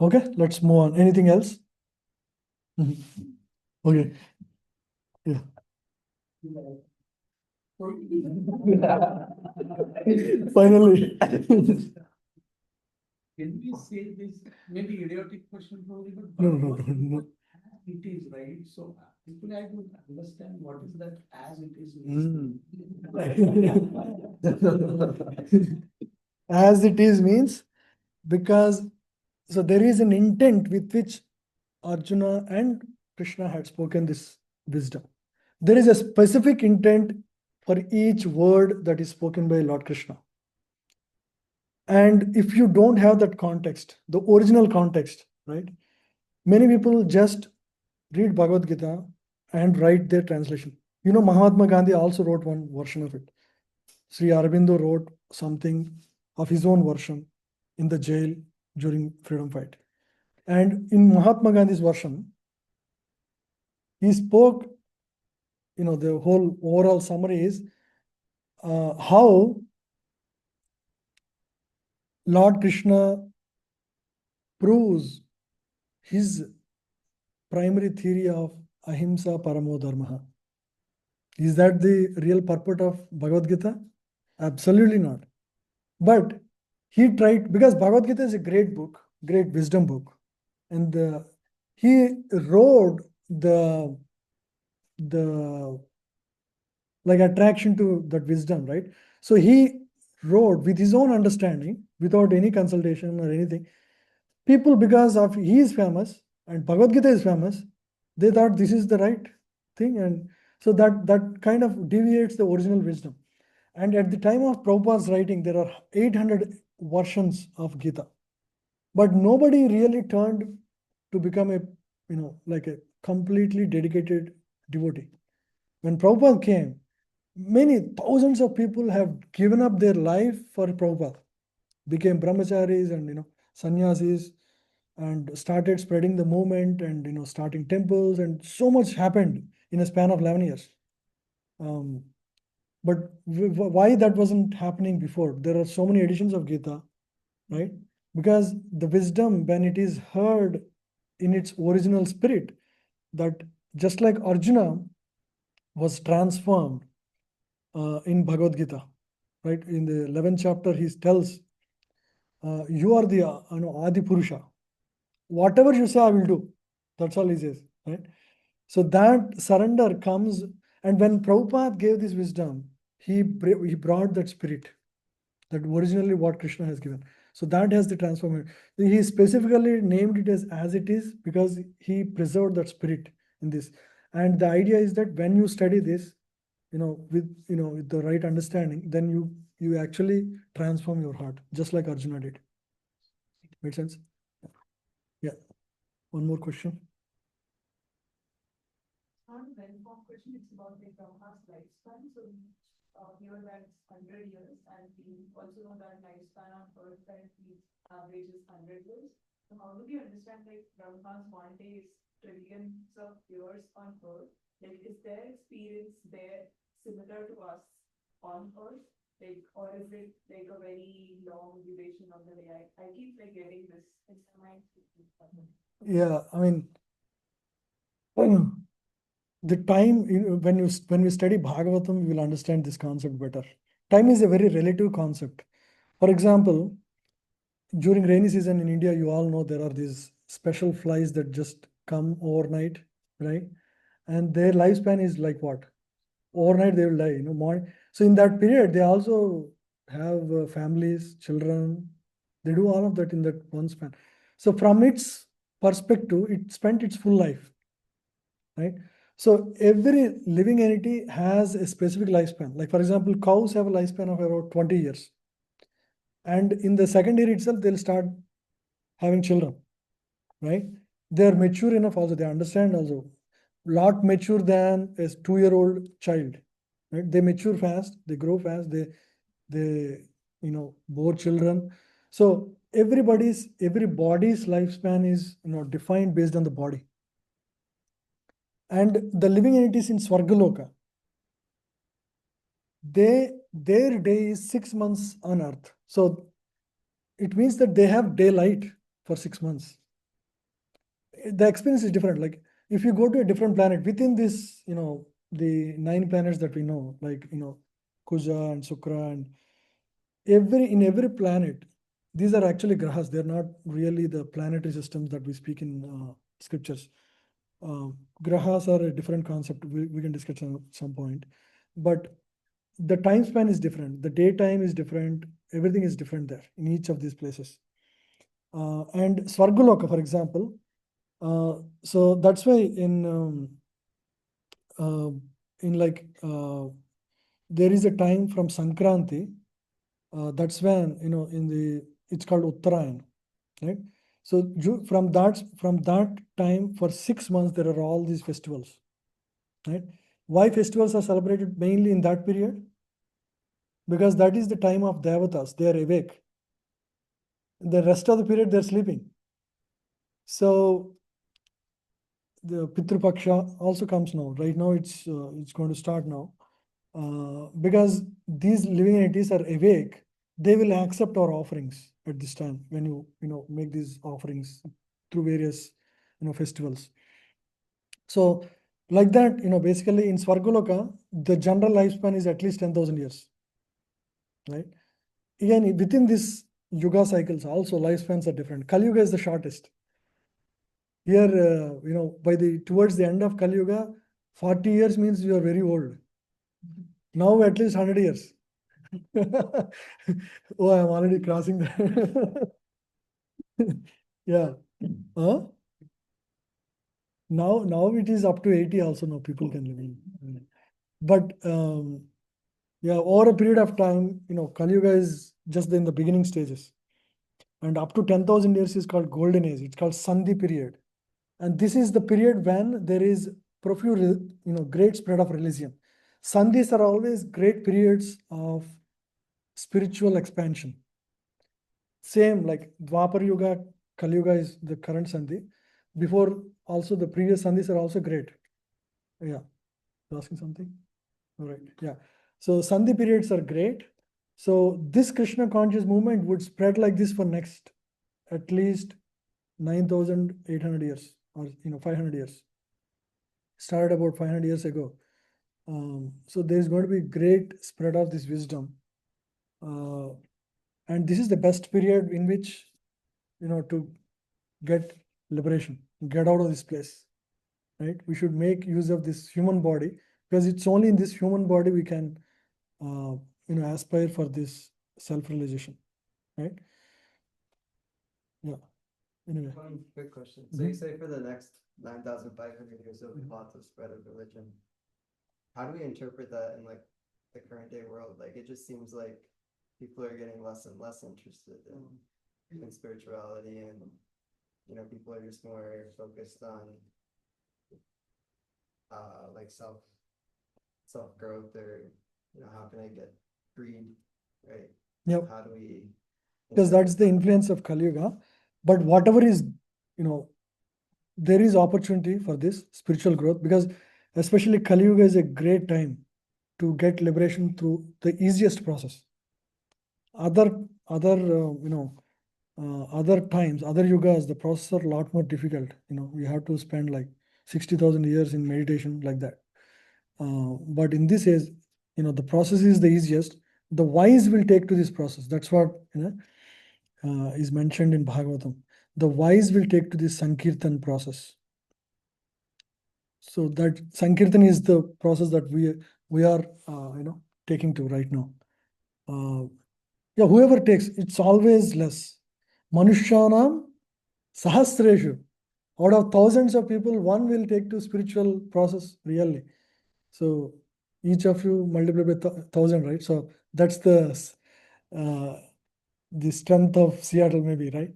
Okay, let's move on. Anything else? Okay. Yeah. Finally. Can we say this, maybe idiotic question probably, but No. it is, right? So actually I don't understand what is that as it is. As it is means because so there is an intent with which Arjuna and Krishna had spoken this wisdom. There is a specific intent for each word that is spoken by Lord Krishna. And if you don't have that context, the original context, right? Many people just read Bhagavad Gita and write their translation. Mahatma Gandhi also wrote one version of it. Sri Aurobindo wrote something of his own version in the jail during freedom fight. And in Mahatma Gandhi's version, he spoke, the whole overall summary is how Lord Krishna proves his primary theory of ahimsa paramo dharma. Is that the real purport of Bhagavad Gita? Absolutely not. But he tried, because Bhagavad Gita is a great book, great wisdom book, and he wrote the like attraction to that wisdom, right? So he wrote with his own understanding, without any consultation or anything. People, because of he is famous and Bhagavad Gita is famous, they thought this is the right thing, and so that kind of deviates the original wisdom. And at the time of Prabhupada's writing, there are 800 versions of Gita, but nobody really turned to become like a completely dedicated devotee. When Prabhupada came, many thousands of people have given up their life for Prabhupada, became brahmacharis and sannyasis, and started spreading the movement and starting temples, and so much happened in a span of 11 years. But why that wasn't happening before? There are so many editions of Gita, right? Because the wisdom, when it is heard in its original spirit, that just like Arjuna was transformed in Bhagavad Gita, right? In the 11th chapter, he tells, you are the Adi Purusha. Whatever you say, I will do. That's all he says, right? So that surrender comes, and when Prabhupada gave this wisdom, he brought that spirit, that originally what Krishna has given. So that has the transformation. He specifically named it as it is because he preserved that spirit in this. And the idea is that when you study this, with the right understanding, then you actually transform your heart, just like Arjuna did. Make sense? Yeah. One more question. Not a very long question, it's about the Brahma's lifespan. So here that's 100 years, and we also know that lifespan on Earth currently average is 100 years. So how do you understand like Brahma's one day is trillions of years on Earth? Like, is their experience there similar to us on Earth? Like, or is it like a very long duration of the day? I keep like getting this in my mind. Yeah, I mean, the time when we study Bhagavatam, we will understand this concept better. Time is a very relative concept. For example, during rainy season in India, you all know there are these special flies that just come overnight, right? And their lifespan is like what? Overnight they will die, morning. So in that period, they also have families, children. They do all of that in that one span. So from its perspective, it spent its full life, right? So every living entity has a specific lifespan. Like for example, cows have a lifespan of about 20 years. And in the second year itself, they'll start having children, right? They're mature enough also, they understand also. lot mature than a 2-year-old child. Right? They mature fast, they grow fast, they bore children. So every body's lifespan is defined based on the body. And the living entities in Swargaloka, their day is 6 months on earth. So it means that they have daylight for 6 months. The experience is different. Like if you go to a different planet within this, the 9 planets that we know, like Kuja and Sukra, and in every planet, these are actually grahas. They're not really the planetary systems that we speak in scriptures. Grahas are a different concept. We can discuss at some point, but the time span is different. The daytime is different. Everything is different there in each of these places. And Swargaloka, for example, so that's why like there is a time from Sankranti. That's when it's called Uttarayan, right? So from that time for 6 months there are all these festivals, right? Why festivals are celebrated mainly in that period? Because that is the time of devatas. They are awake. The rest of the period they're sleeping. So the Pitru Paksha also comes now. Right now it's going to start now. Because these living entities are awake, they will accept our offerings at this time when you make these offerings through various festivals. So like that, basically in Swargaloka, the general lifespan is at least 10,000 years, right? Again, within this yuga cycles also lifespans are different. Kali Yuga is the shortest. Here, towards the end of Kali Yuga, 40 years means you are very old. Now at least 100 years. Oh, I'm already crossing that. Yeah. Huh? Now it is up to 80 also. Now people can live in. But yeah, over a period of time, Kali Yuga is just in the beginning stages. And up to 10,000 years is called golden age. It's called Sandhi period. And this is the period when there is profuse, great spread of religion. Sandhis are always great periods of spiritual expansion. Same like Dwapar Yuga, Kali Yuga is the current Sandhi. Before also the previous Sandhis are also great. Yeah, you asking something? All right, yeah. So Sandhi periods are great. So this Krishna conscious movement would spread like this for next at least 9,800 years or 500 years. Started about 500 years ago. So there's going to be great spread of this wisdom. And this is the best period in which to get liberation, get out of this place, right? We should make use of this human body because it's only in this human body we can aspire for this self-realization, right? Yeah. Anyway. One quick question. So you say for the next 9,500 years there'll be lots of spread of religion. How do we interpret that in like the current day world? Like it just seems like people are getting less and less interested in spirituality, and people are just more focused on like self growth, or how can I get greed, right? Yep. How do we? Because that's the influence of Kali Yuga. But whatever is, there is opportunity for this spiritual growth, because especially Kali Yuga is a great time to get liberation through the easiest process. Other times, other yugas, the process are a lot more difficult. We have to spend like 60,000 years in meditation like that. But in this case, the process is the easiest. The wise will take to this process. That's what is mentioned in Bhagavatam. The wise will take to this Sankirtan process. So that Sankirtan is the process that we are taking to right now. Yeah, whoever takes, it's always less. Manushyanam sahasreshu. Out of thousands of people, one will take to spiritual process really. So each of you multiply by 1,000, right? So that's the strength of Seattle, maybe, right?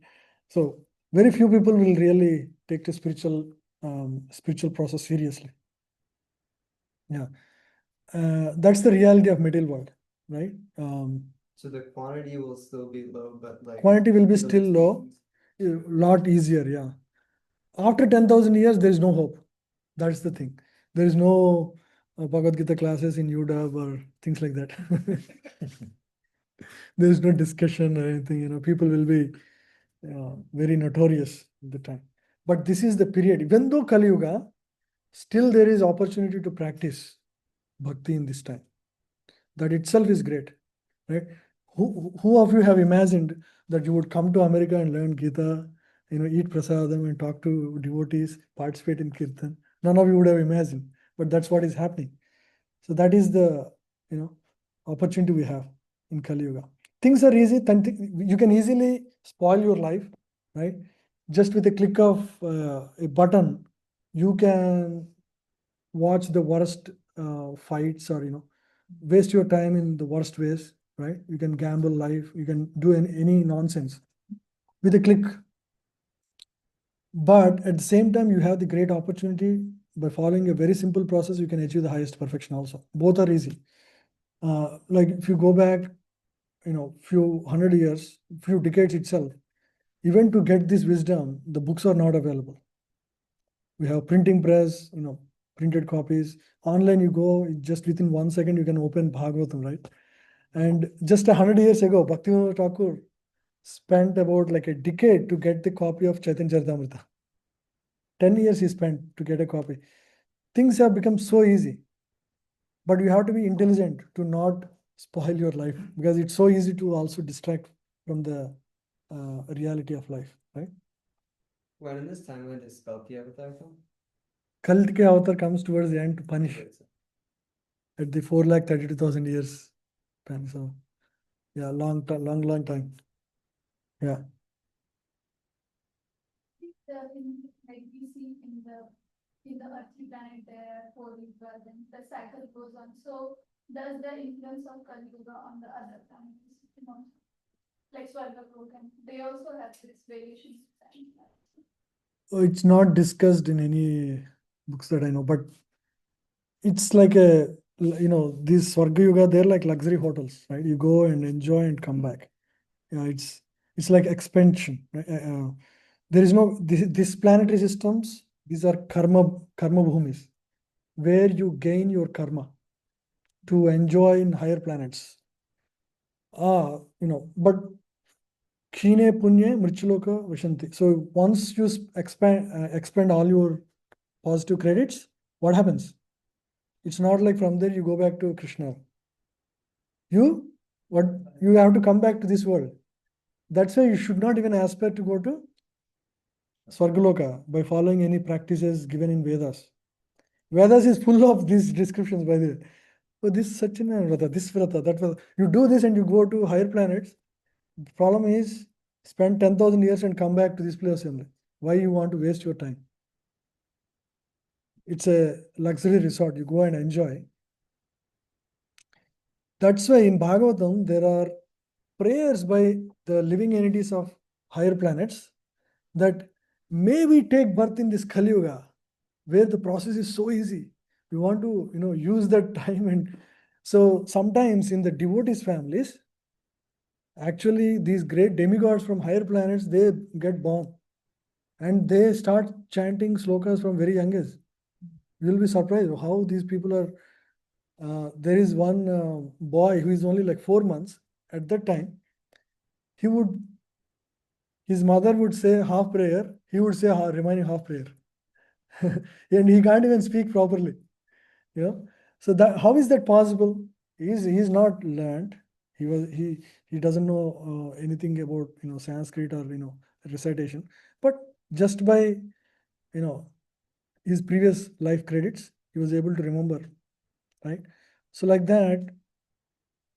So very few people will really take to spiritual process seriously. Yeah. That's the reality of material world, right? So the quantity will still be low, but like. Quantity will be it'll still low, a lot easier, yeah. After 10,000 years, there is no hope. That's the thing. There is no Bhagavad Gita classes in UW or things like that. There is no discussion or anything, people will be very notorious at the time. But this is the period, even though Kali Yuga, still there is opportunity to practice bhakti in this time. That itself is great, right? Who of you have imagined that you would come to America and learn Gita, eat prasadam and talk to devotees, participate in kirtan? None of you would have imagined, but that's what is happening. So that is the, opportunity we have in Kali Yuga. Things are easy. You can easily spoil your life, right? Just with a click of a button, you can watch the worst fights, or waste your time in the worst ways, right? You can gamble life, you can do any nonsense with a click. But at the same time, you have the great opportunity by following a very simple process, you can achieve the highest perfection also. Both are easy. Like if you go back, few hundred years, few decades itself, even to get this wisdom, the books are not available. We have printing press, printed copies. Online, you go just within 1 second, you can open Bhagavatam, right? And just 100 years ago, Bhaktivinoda Thakur spent about like a decade to get the copy of Chaitanya Charitamrita. 10 years he spent to get a copy. Things have become so easy, but you have to be intelligent to not spoil your life, because it's so easy to also distract from the reality of life, right? When in this timeline does Kalki Avatar come? Kalki Avatar comes towards the end to punish at the 4,32,000 years span. So, yeah, long time. Yeah. Like we see in the earthly planet there are 4 rivers and the cycle goes on. So does the influence of Kali Yuga on the other planets, like Swarga and they also have this variations of time. Oh, it's not discussed in any books that I know, but it's like these Swarga Yuga, they're like luxury hotels, right? You go and enjoy and come back. Yeah, it's like expansion, right? There is no this planetary systems. These are karma bhumis, where you gain your karma to enjoy in higher planets. But Khine punye mrichuloka vishanti. So once you expand all your positive credits, what happens? It's not like from there you go back to Krishna. You what you have to come back to this world. That's why you should not even aspire to go to Swargaloka by following any practices given in Vedas. Vedas is full of these descriptions, by the way. So this Sachina Vrata, this Vrata, that Vrata. You do this and you go to higher planets. The problem is spend 10,000 years and come back to this place only. Why you want to waste your time? It's a luxury resort. You go and enjoy. That's why in Bhagavatam there are prayers by the living entities of higher planets that may we take birth in this Kali Yuga, where the process is so easy. We want to, use that time. And so sometimes in the devotees' families, actually these great demigods from higher planets, they get born and they start chanting slokas from very young age. You'll be surprised how these people are. There is one boy who is only like 4 months. At that time, his mother would say half prayer, he would say remaining half prayer. And he can't even speak properly. So that, how is that possible? He's not learned. He doesn't know anything about Sanskrit or recitation. But just by his previous life credits, he was able to remember, right? So like that,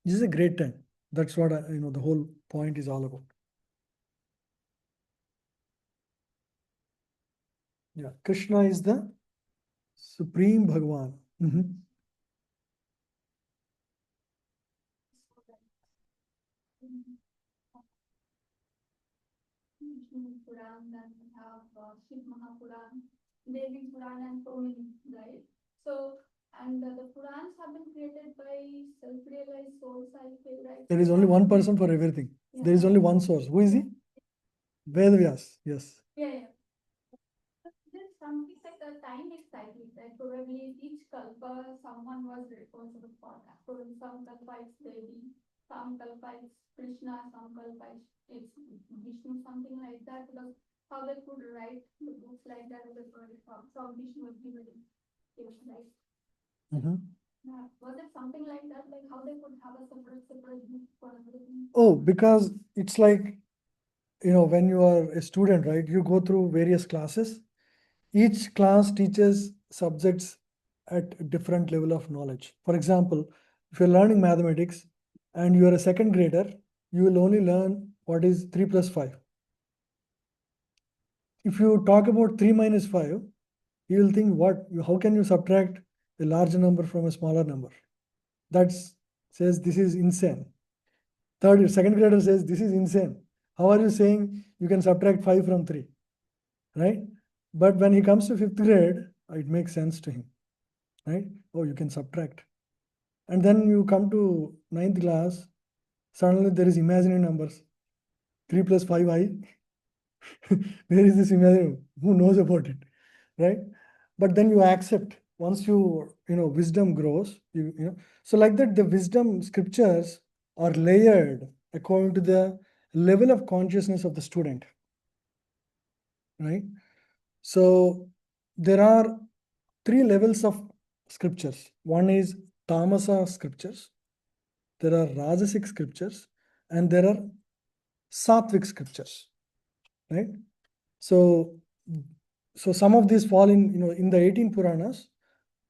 this is a great time. That's what the whole point is all about. Yeah, Krishna is the supreme Bhagwan. Vishnu Puran, then we have Shiv Mahapuran, Devi Puran, and Purani, right? So And the Purans have been created by self-realized souls, I feel, right? There is only one person for everything. There is only one source. Who is he? Vedavyas. Yes. Yeah. There's something like the time is cyclic, right? Probably each kalpa someone was responsible for that. Probably some kalpa is Devi, some kalpa is Krishna, some kalpa is Vishnu, something like that. Because how they could write the books like that was very from Vishnu was given it, right? Yeah. Was it something like that? Like how they could have a separate book for everything? Oh, because it's like, when you are a student, right, you go through various classes. Each class teaches subjects at a different level of knowledge. For example, if you're learning mathematics and you are a second grader, you will only learn what is 3 plus 5. If you talk about 3 minus 5, you will think, how can you subtract a larger number from a smaller number? That says this is insane. Second grader says this is insane. How are you saying you can subtract 5 from 3? Right? But when he comes to 5th grade, it makes sense to him. Right? Oh, you can subtract. And then you come to 9th class, suddenly there is imaginary numbers. 3 plus 5i. Where is this imaginary? Who knows about it? Right? But then you accept. Once wisdom grows, so like that, the wisdom scriptures are layered according to the level of consciousness of the student. Right? So there are 3 levels of scriptures. One is tamasa scriptures, there are rajasic scriptures, and there are sattvic scriptures. Right? So some of these fall in the 18 Puranas,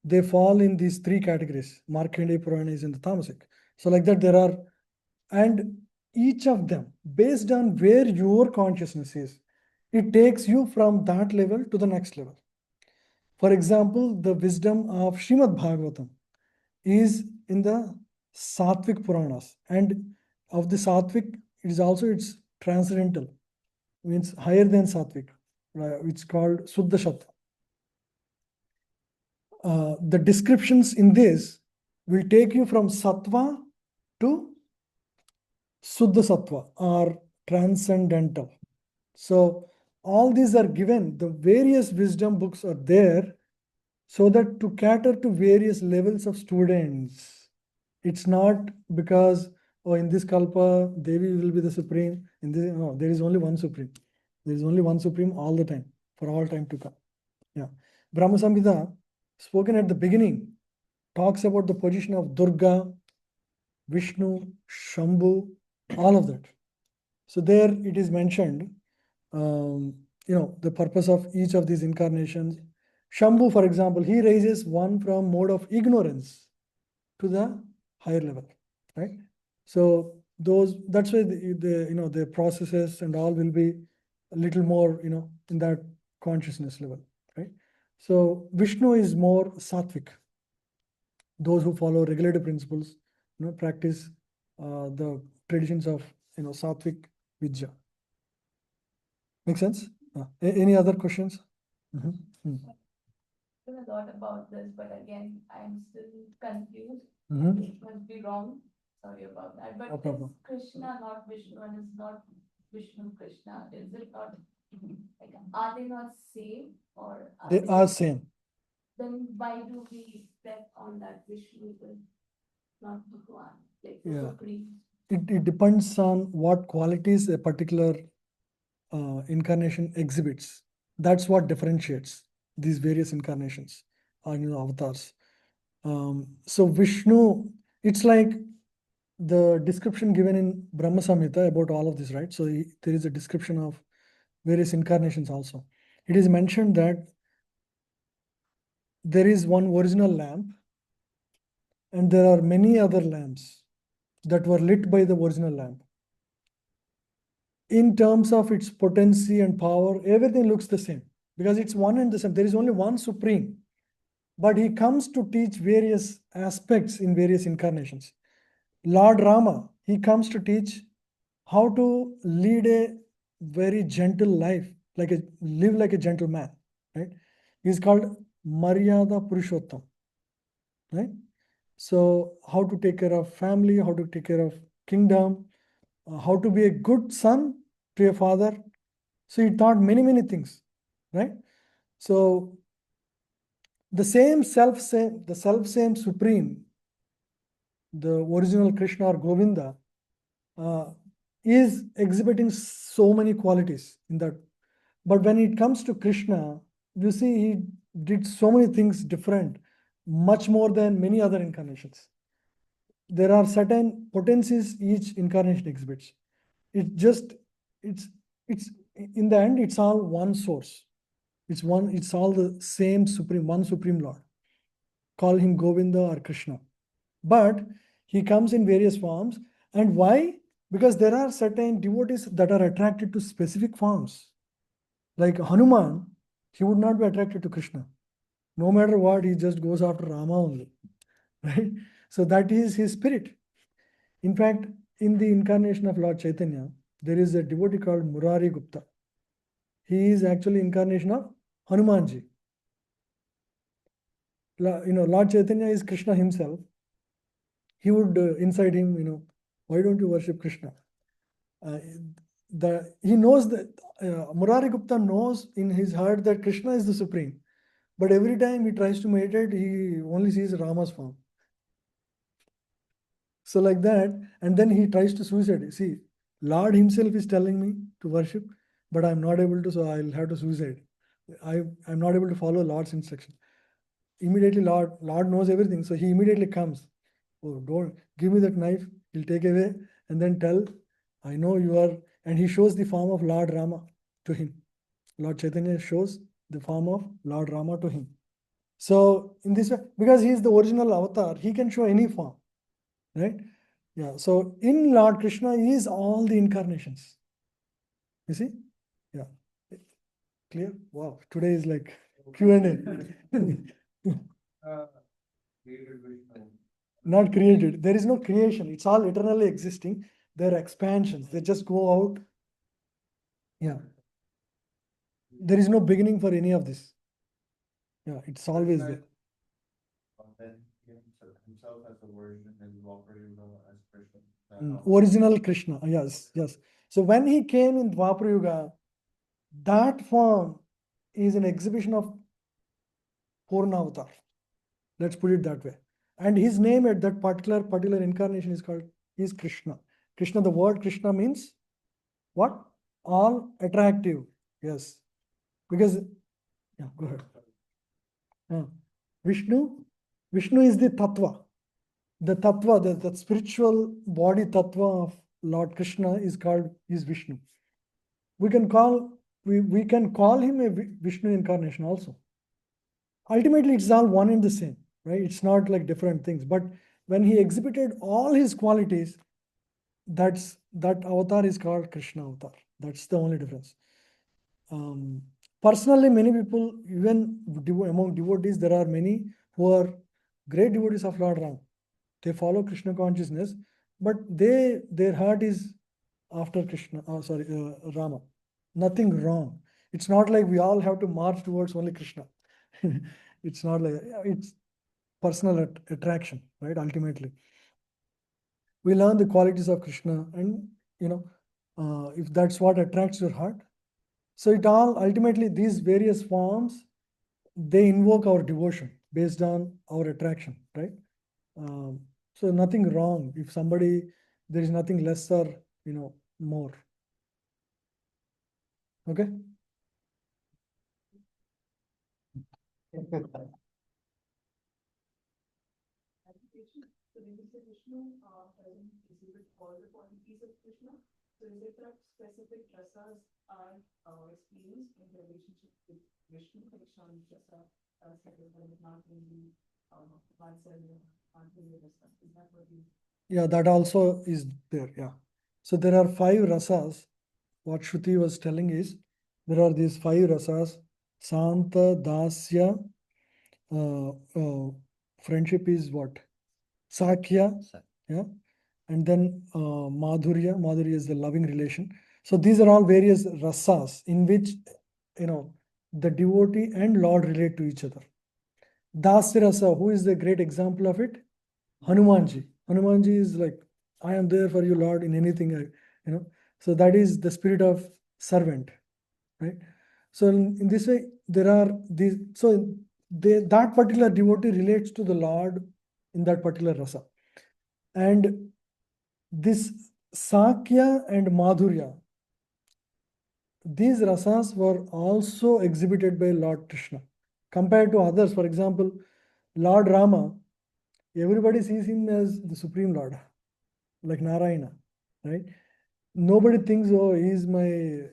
they fall in these 3 categories. Markandeya Purana is in the tamasic. So like that there are, and each of them, based on where your consciousness is, it takes you from that level to the next level. For example, the wisdom of Srimad Bhagavatam is in the Sattvic Puranas, and of the Sattvic, it's transcendental, means higher than Sattvic, it's called Suddha Shatta. The descriptions in this will take you from Sattva to Suddha Sattva, or transcendental. So all these are given, the various wisdom books are there so that to cater to various levels of students. It's not because, in this kalpa, Devi will be the supreme. No, there is only one supreme. There is only one supreme all the time, for all time to come. Yeah. Brahma Samhita, spoken at the beginning, talks about the position of Durga, Vishnu, Shambhu, all of that. So there it is mentioned, the purpose of each of these incarnations. Shambhu, for example, he raises one from mode of ignorance to the higher level, right? So that's why the processes and all will be a little more, in that consciousness level, right? So Vishnu is more sattvic. Those who follow regulative principles, practice the traditions of, sattvic vidya. Make sense? Any other questions? A lot about this, but again, I'm still confused. Mhm. It must be wrong. Sorry about that. No But is problem. Krishna not Vishnu and is not Vishnu Krishna? Is it not, like, are they not same or? They are same. Then why do we step on that Vishnu is not Bhagwan? Like Yeah. supreme? It depends on what qualities a particular incarnation exhibits. That's what differentiates these various incarnations or avatars. So Vishnu, it's like the description given in Brahma Samhita about all of this, right? So there is a description of various incarnations also. It is mentioned that there is one original lamp and there are many other lamps that were lit by the original lamp. In terms of its potency and power, everything looks the same because it's one and the same. There is only one supreme, but he comes to teach various aspects in various incarnations. Lord Rama, he comes to teach how to lead a very gentle life, live like a gentleman, right? He's called Maryada Purushottam. right? So how to take care of family, how to take care of kingdom, how to be a good son to a father. So he taught many things, right? So the self same supreme, the original Krishna or Govinda, is exhibiting so many qualities in that. But when it comes to Krishna, you see he did so many things different, much more than many other incarnations. There are certain potencies each incarnation exhibits. It just it's it's in the end it's all one source. It's all the same one supreme Lord. Call him Govinda or Krishna. But he comes in various forms. And why? Because there are certain devotees that are attracted to specific forms. Like Hanuman, he would not be attracted to Krishna. No matter what, he just goes after Rama only. Right? So that is his spirit. In fact, in the incarnation of Lord Chaitanya, there is a devotee called Murari Gupta. He is actually incarnation of Hanumanji. Lord Chaitanya is Krishna himself. He would inside him, why don't you worship Krishna? He knows that Murari Gupta knows in his heart that Krishna is the supreme, but every time he tries to meditate, he only sees Rama's form. So like that, and then he tries to suicide. See, Lord himself is telling me to worship, but I'm not able to, so I'll have to suicide. I'm not able to follow Lord's instruction. Immediately, Lord knows everything, so he immediately comes. Oh, don't give me that knife. He'll take away and then tell, I know you are. And he shows the form of Lord Rama to him. Lord Chaitanya shows the form of Lord Rama to him. So in this way, because he is the original avatar, he can show any form, right? Yeah. So in Lord Krishna is all the incarnations. You see? Yeah. Clear? Wow. Today is like Q&A. Not created. There is no creation. It's all eternally existing. They're expansions. They just go out. Yeah. There is no beginning for any of this. Yeah, it's always there. Then himself as a version and Dwapara as Krishna. Original Krishna. Yes. So when he came in Dwapara Yuga, that form is an exhibition of Purna Avatar. Let's put it that way. And his name at that particular incarnation is Krishna. Krishna, the word Krishna means what? All attractive. Yes. Because, yeah, go ahead. Vishnu is the tattva. The tattva, the spiritual body tattva of Lord Krishna is Vishnu. We can call him a Vishnu incarnation also. Ultimately, it's all one and the same, right? It's not like different things. But when he exhibited all his qualities, that avatar is called Krishna avatar. That's the only difference. Personally, many people, even among devotees, there are many who are great devotees of Lord Ram. They follow Krishna consciousness, but their heart is after Krishna. Rama. Nothing wrong. It's not like we all have to march towards only Krishna. It's not like it's personal attraction, right? Ultimately, we learn the qualities of Krishna, and if that's what attracts your heart. So it all ultimately these various forms, they invoke our devotion based on our attraction, right? So nothing wrong if there is nothing lesser, more. Okay. So when you say Vishnu doesn't exhibit all the qualities of Krishna, so is it that specific rasas are experienced in relationship with Vishnu, like Shani Rasa, not really Vatsalya, not really rasa? Is that what you? Yeah, that also is there. Yeah. So there are 5 rasas. What Shruti was telling is there are these 5 rasas: Santa, Dasya, friendship is what? Sakya, yeah, and then Madhurya. Madhurya is the loving relation. So these are all various rasas in which the devotee and Lord relate to each other. Dasya Rasa, who is the great example of it? Hanumanji. Hanumanji is like, I am there for you, Lord, in anything, So that is the spirit of servant, right? So in this way, there are these, so that particular devotee relates to the Lord in that particular rasa. And this Sakya and Madhurya, these rasas were also exhibited by Lord Krishna. Compared to others, for example, Lord Rama, everybody sees him as the Supreme Lord, like Narayana, right? Nobody thinks, oh, he's my,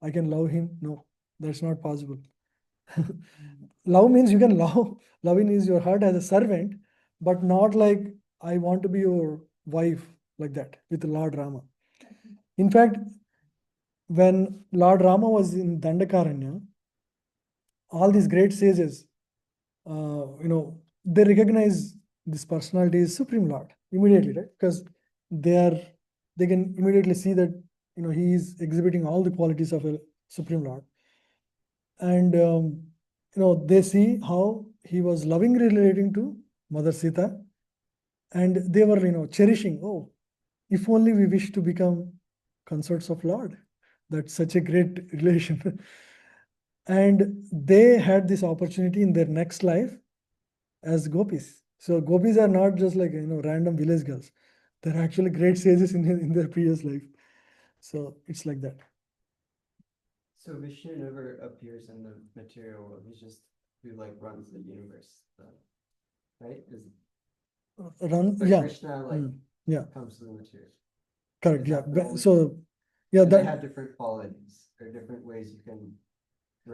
I can love him. No, that's not possible. Love means you can love. Loving is your heart as a servant, but not like I want to be your wife, like that with Lord Rama. In fact, when Lord Rama was in Dandakaranya, all these great sages, they recognize this personality as Supreme Lord immediately, right? Because they can immediately see that he is exhibiting all the qualities of a Supreme Lord. And they see how he was lovingly relating to Mother Sita, and they were cherishing, oh, if only we wish to become consorts of Lord. That's such a great relation. And they had this opportunity in their next life as gopis. So gopis are not just like random village girls. They're actually great sages in their previous life. So it's like that. So Vishnu never appears in the material world. He's just who like runs the universe, right? But Yeah. Krishna like Yeah. comes to the material. Correct. Is Yeah. that the only- So yeah, And they that. have different qualities or different ways you can.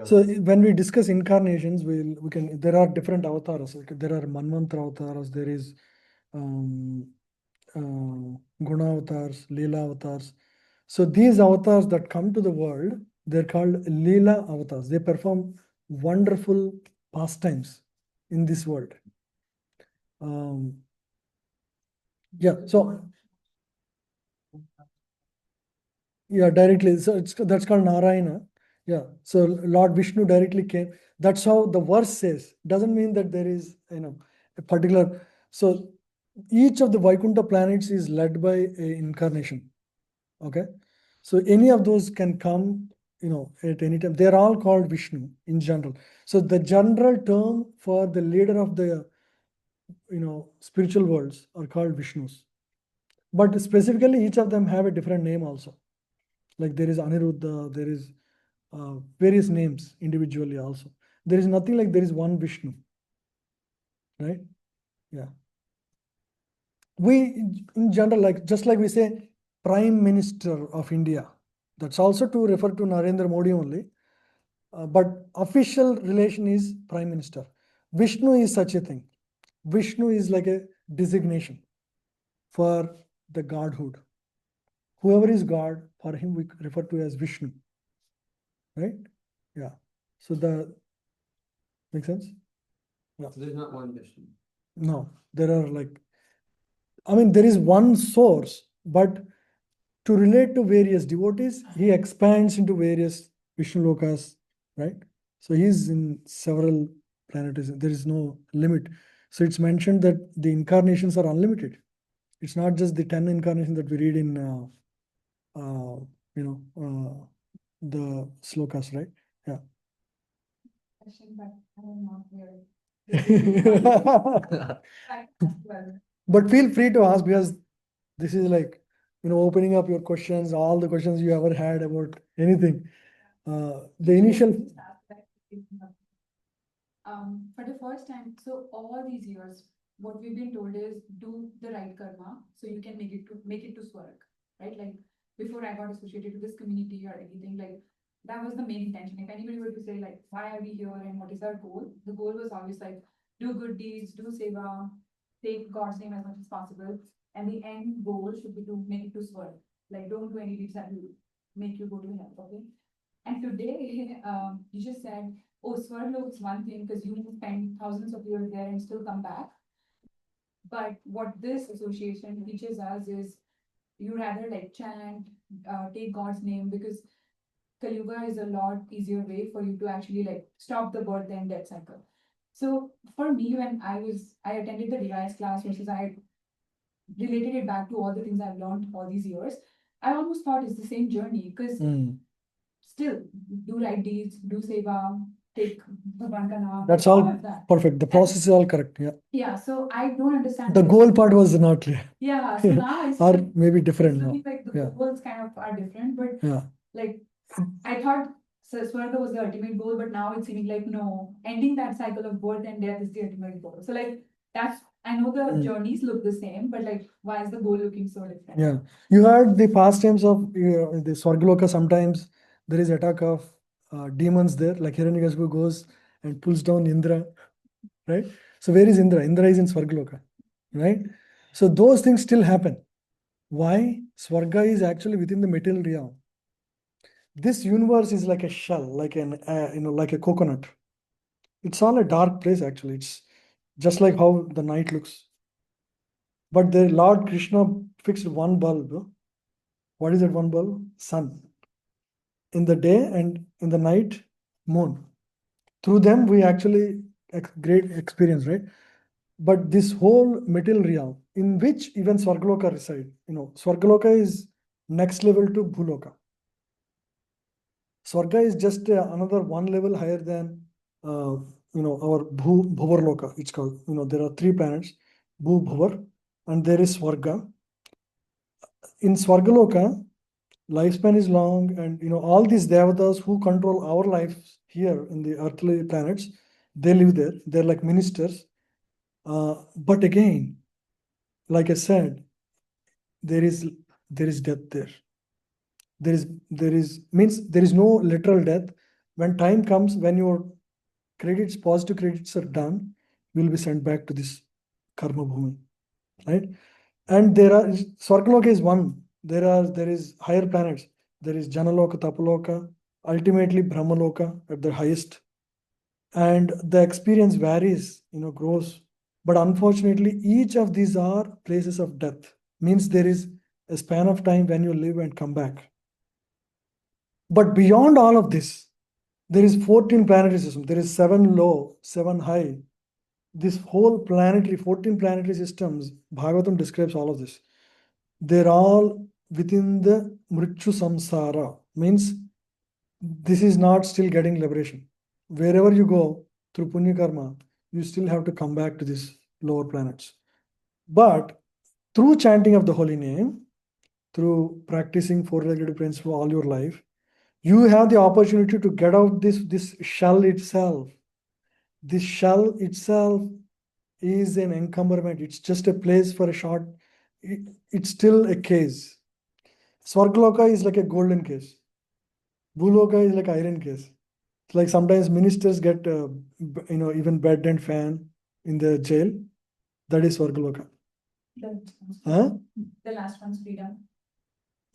So relate. when we discuss incarnations, there are different avatars. There are Manvantara avatars. There is Guna avatars, Leela avatars. So these avatars that come to the world, they're called Leela avatars. They perform wonderful pastimes in this world. Yeah. So yeah, directly. So that's called Narayana. Yeah. So Lord Vishnu directly came. That's how the verse says. Doesn't mean that there is a particular. So each of the Vaikuntha planets is led by a incarnation. Okay. So any of those can come, at any time. They're all called Vishnu in general. So the general term for the leader of the spiritual worlds are called Vishnus. But specifically, each of them have a different name also. Like there is Aniruddha, there is various names individually also. There is nothing like there is one Vishnu, right? Yeah. We, in general, like just like we say, Prime Minister of India, that's also to refer to Narendra Modi only. But official relation is Prime Minister. Vishnu is such a thing. Vishnu is like a designation for the godhood. Whoever is God, for him we refer to as Vishnu, right? Yeah. So make sense? Yeah. So there's not one Vishnu. No, there are like, there is one source, but to relate to various devotees, he expands into various Vishnu lokas, right? So he's in several planets. There is no limit. So it's mentioned that the incarnations are unlimited. It's not just the 10 incarnations that we read in, the slokas, right? Yeah. But I am not here. But feel free to ask, because this is like, opening up your questions, all the questions you ever had about anything. The initial. For the first time, so all these years, what we've been told is do the right karma, so you can make it to Swarg, right? Like before I got associated with this community or anything, like that was the main intention. If anybody were to say like, why are we here and what is our goal? The goal was always like, do good deeds, do seva, take God's name as much as possible. And the end goal should be to make it to Swarg. Like don't do any deeds that will make you go to hell, okay? And today, you just said, oh, Swarlok is one thing because you spend thousands of years there and still come back. But what this association teaches us is you rather like chant, take God's name, because Kali Yuga is a lot easier way for you to actually like stop the birth and death cycle. So for me, when I attended the DIS class versus I related it back to all the things I've learned all these years, I almost thought it's the same journey because still do right deeds, do seva, take Bhagwan ka naam, That's all all of that. perfect. The process is all correct. Yeah. Yeah, so I don't understand. The goal part was not clear. Yeah, so now I Or see maybe different now. looking like the Yeah. goals kind of are different, but Yeah. like I thought Swarga was the ultimate goal, but now it's seeming like no, ending that cycle of birth and death is the ultimate goal. So like that's I know the journeys look the same, but like why is the goal looking so different? Yeah. You heard the pastimes of the Swargaloka. Sometimes there is attack of demons there, like Hiranyakashipu goes and pulls down Indra, right? So where is Indra? Indra is in Swargaloka, right? So those things still happen. Why? Swarga is actually within the material realm. This universe is like a shell, like an like a coconut. It's all a dark place actually. It's just like how the night looks. But the Lord Krishna fixed one bulb. What is that one bulb? Sun. In the day and in the night, moon. Through them, we actually great experience, right? But this whole material realm, in which even Swargaloka reside, Swargaloka is next level to Bhuloka. Swarga is just another one level higher than our Bhuvarloka. It's called. There are 3 planets, Bhu, Bhuvar, and there is Swarga. In Swargaloka, lifespan is long, and all these devatas who control our lives here in the earthly planets, they live there. They're like ministers. But again, like I said, there is death there. There is no literal death. When time comes, when your positive credits are done, will be sent back to this karma bhumi, right? And Swargaloka is one. There is higher planets. There is Janaloka, Tapaloka, ultimately Brahmaloka at the highest. And the experience varies, grows. But unfortunately, each of these are places of death. Means there is a span of time when you live and come back. But beyond all of this, there is 14 planetary systems. There is 7 low, 7 high. This whole 14 planetary systems, Bhagavatam describes all of this. They're all within the Mrityu Samsara. Means this is not still getting liberation. Wherever you go through Punya Karma, you still have to come back to these lower planets. But through chanting of the holy name, through practicing four-legged principle all your life, you have the opportunity to get out this shell itself. This shell itself is an encumberment. It's just a place for a short. It's still a case. Swargaloka is like a golden case. Bhuloka is like iron case. It's like sometimes ministers get even bed and fan in the jail. That is Swargaloka. Huh? The last one's freedom.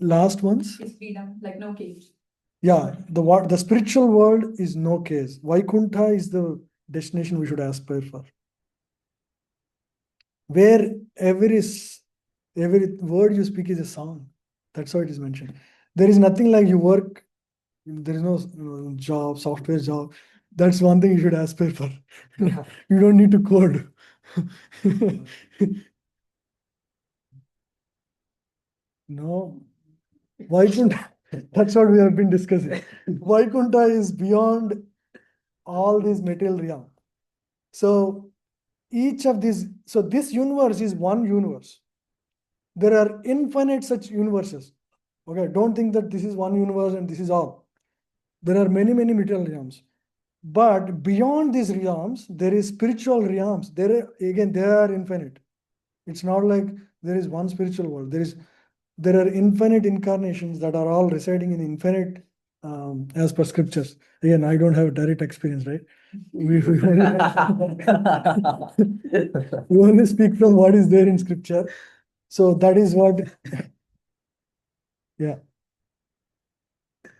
Last ones? It's freedom, like no cage. Yeah, the spiritual world is no case. Vaikuntha is the destination we should aspire for. Where every word you speak is a song. That's how it is mentioned. There is nothing like you work, there is no job, software job. That's one thing you should aspire for. You don't need to code. No. Vaikuntha, that's what we have been discussing. Vaikuntha is beyond all these material realm. So each of these, so this universe is one universe. There are infinite such universes. Okay, don't think that this is one universe and this is all. There are many, many material realms. But beyond these realms, there is spiritual realms. They are infinite. It's not like there is one spiritual world. There are infinite incarnations that are all residing in infinite, as per scriptures. Again, I don't have direct experience, right? We only speak from what is there in scripture. So that is what, yeah.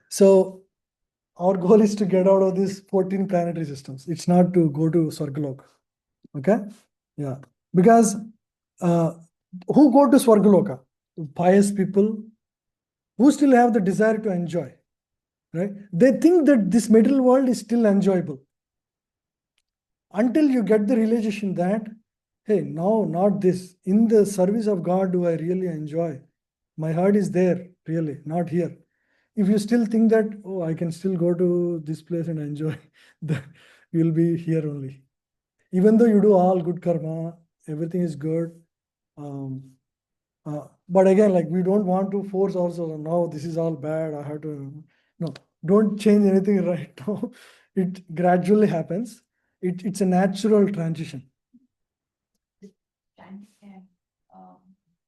So our goal is to get out of these 14 planetary systems. It's not to go to Swargaloka. Okay? Yeah. Because who go to Swargaloka? Pious people who still have the desire to enjoy. Right? They think that this material world is still enjoyable. Until you get the realization that, hey, no, not this. In the service of God, do I really enjoy? My heart is there, really, not here. If you still think that, oh, I can still go to this place and enjoy, then you'll be here only. Even though you do all good karma, everything is good. But again, like we don't want to force ourselves, no, this is all bad. I have to, no, don't change anything right now. It gradually happens. It's a natural transition. Chanting and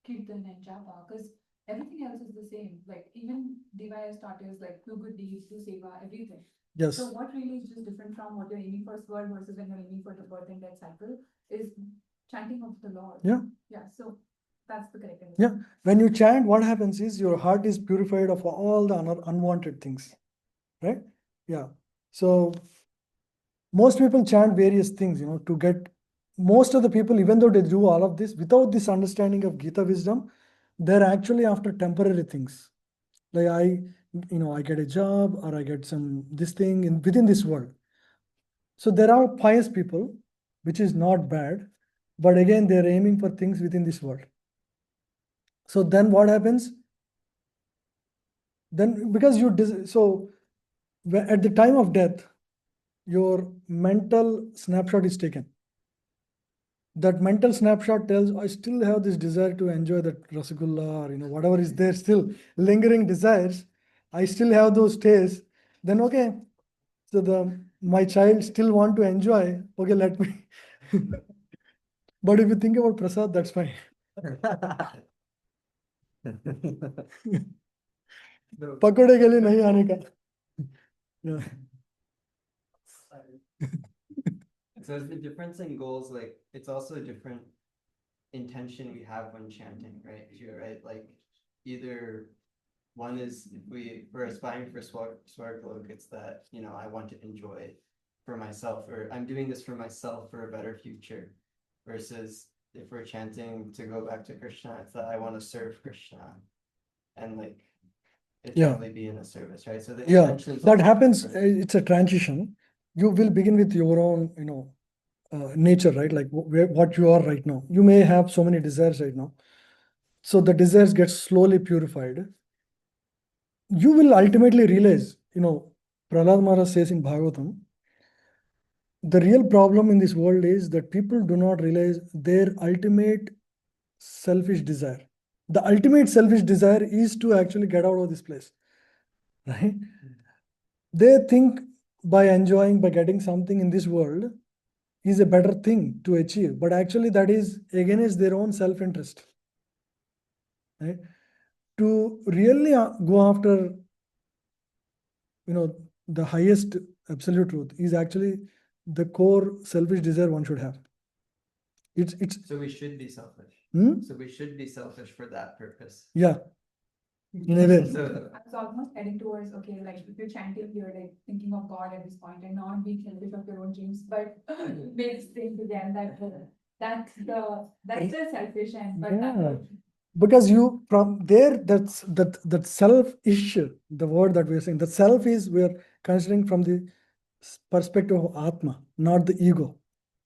kirtan and japa, because everything else is the same. Like even Divya starters, like do good deeds, do seva, everything. Yes. So what really is just different from what you're aiming for sword versus when you're aiming for the birth and death cycle is chanting of the Lord. Yeah. Yeah. So that's the correct. Yeah. When you chant, what happens is your heart is purified of all the unwanted things. Right? Yeah. So most people chant various things, to get most of the people, even though they do all of this, without this understanding of Gita wisdom, they're actually after temporary things. Like I get a job or I get this thing within this world. So there are pious people, which is not bad, but again, they're aiming for things within this world. So then what happens? Then because so at the time of death, your mental snapshot is taken. That mental snapshot tells, I still have this desire to enjoy that rasagulla or whatever is there, still lingering desires. I still have those tastes. Then okay, so my child still want to enjoy. Okay, let me. But if you think about prasad, that's fine. पकोड़े के लिए नहीं आने का. Yeah. So is the difference in goals, like, it's also a different intention we have when chanting, right? You're right, like, either one is, if we're aspiring for Swargalok, it's that, I want to enjoy it for myself, or I'm doing this for myself for a better future. Versus if we're chanting to go back to Krishna, it's that I want to serve Krishna. And like, eternally be in a service, right? So the intentions that also happens. different. It's a transition. You will begin with your own, nature, right? Like what you are right now. You may have so many desires right now. So the desires get slowly purified. You will ultimately realize, Prahlad Maharaj says in Bhagavatam, the real problem in this world is that people do not realize their ultimate selfish desire. The ultimate selfish desire is to actually get out of this place, right? They think by enjoying, by getting something in this world is a better thing to achieve, but actually that is against their own self-interest, right? To really go after, the highest absolute truth is actually the core selfish desire one should have. It's So we should be selfish. So we should be selfish for that purpose. Yeah. In a way. So I was almost heading towards, okay, like if you're chanting, you're like thinking of God at this point and not being selfish of your own dreams, but makes things again that that's the selfish end. But Yeah. Because you from there, that self-ish, the word that we're saying, the self is we're considering from the perspective of Atma, not the ego.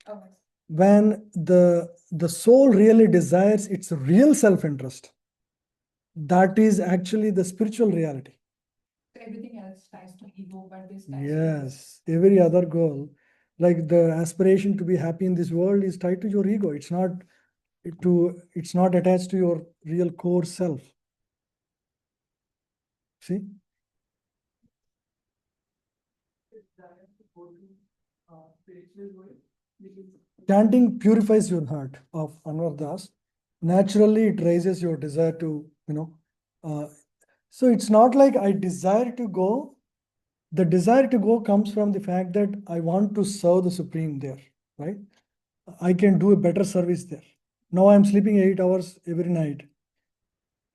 oh, When the soul really desires its real self-interest, that is actually the spiritual reality. so everything else ties to ego, but this ties to ego. Yes, every other goal, like the aspiration to be happy in this world is tied to your ego. It's not attached to your real core self. See? Chanting purifies your heart of Anwar Das. Naturally, it raises your desire to, so it's not like I desire to go. The desire to go comes from the fact that I want to serve the Supreme there, right? I can do a better service there. Now I'm sleeping 8 hours every night.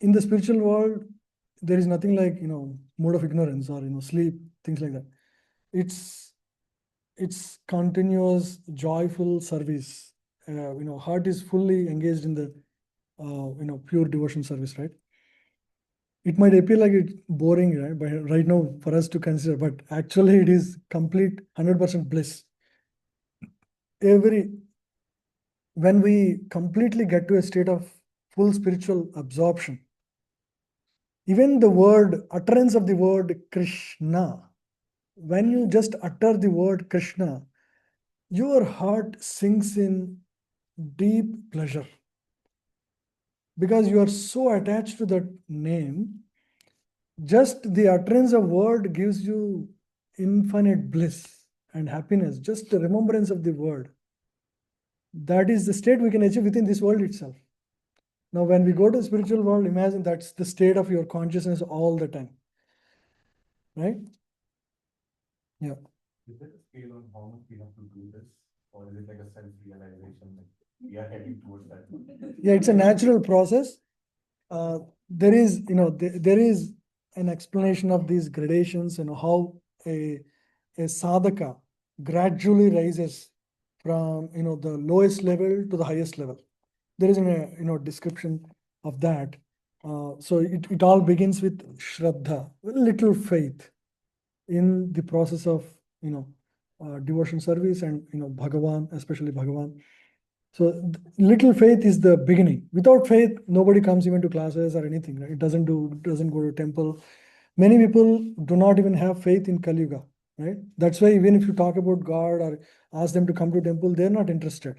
In the spiritual world, there is nothing like, mode of ignorance or, sleep, things like that. It's continuous, joyful service. Heart is fully engaged in the, pure devotion service, right? It might appear like it's boring, right? But right now for us to consider, but actually it is complete 100% bliss. when we completely get to a state of full spiritual absorption, even the utterance of the word Krishna, when you just utter the word Krishna, your heart sinks in deep pleasure because you are so attached to that name. Just the utterance of word gives you infinite bliss and happiness, just the remembrance of the word. That is the state we can achieve within this world itself. Now, when we go to the spiritual world, imagine that's the state of your consciousness all the time, right? Yeah. Is there a scale on how much we have to do this, or is it like a self-realization, like we are heading towards that? Yeah, it's a natural process. There is, there is an explanation of these gradations and how a sadhaka gradually rises from, the lowest level to the highest level. There is a, description of that. So it all begins with shraddha, little faith in the process of, devotion service and, Bhagavan, especially Bhagavan. So little faith is the beginning. Without faith, nobody comes even to classes or anything. Right? It doesn't go to temple. Many people do not even have faith in Kali Yuga, right? That's why even if you talk about God or ask them to come to temple, they're not interested.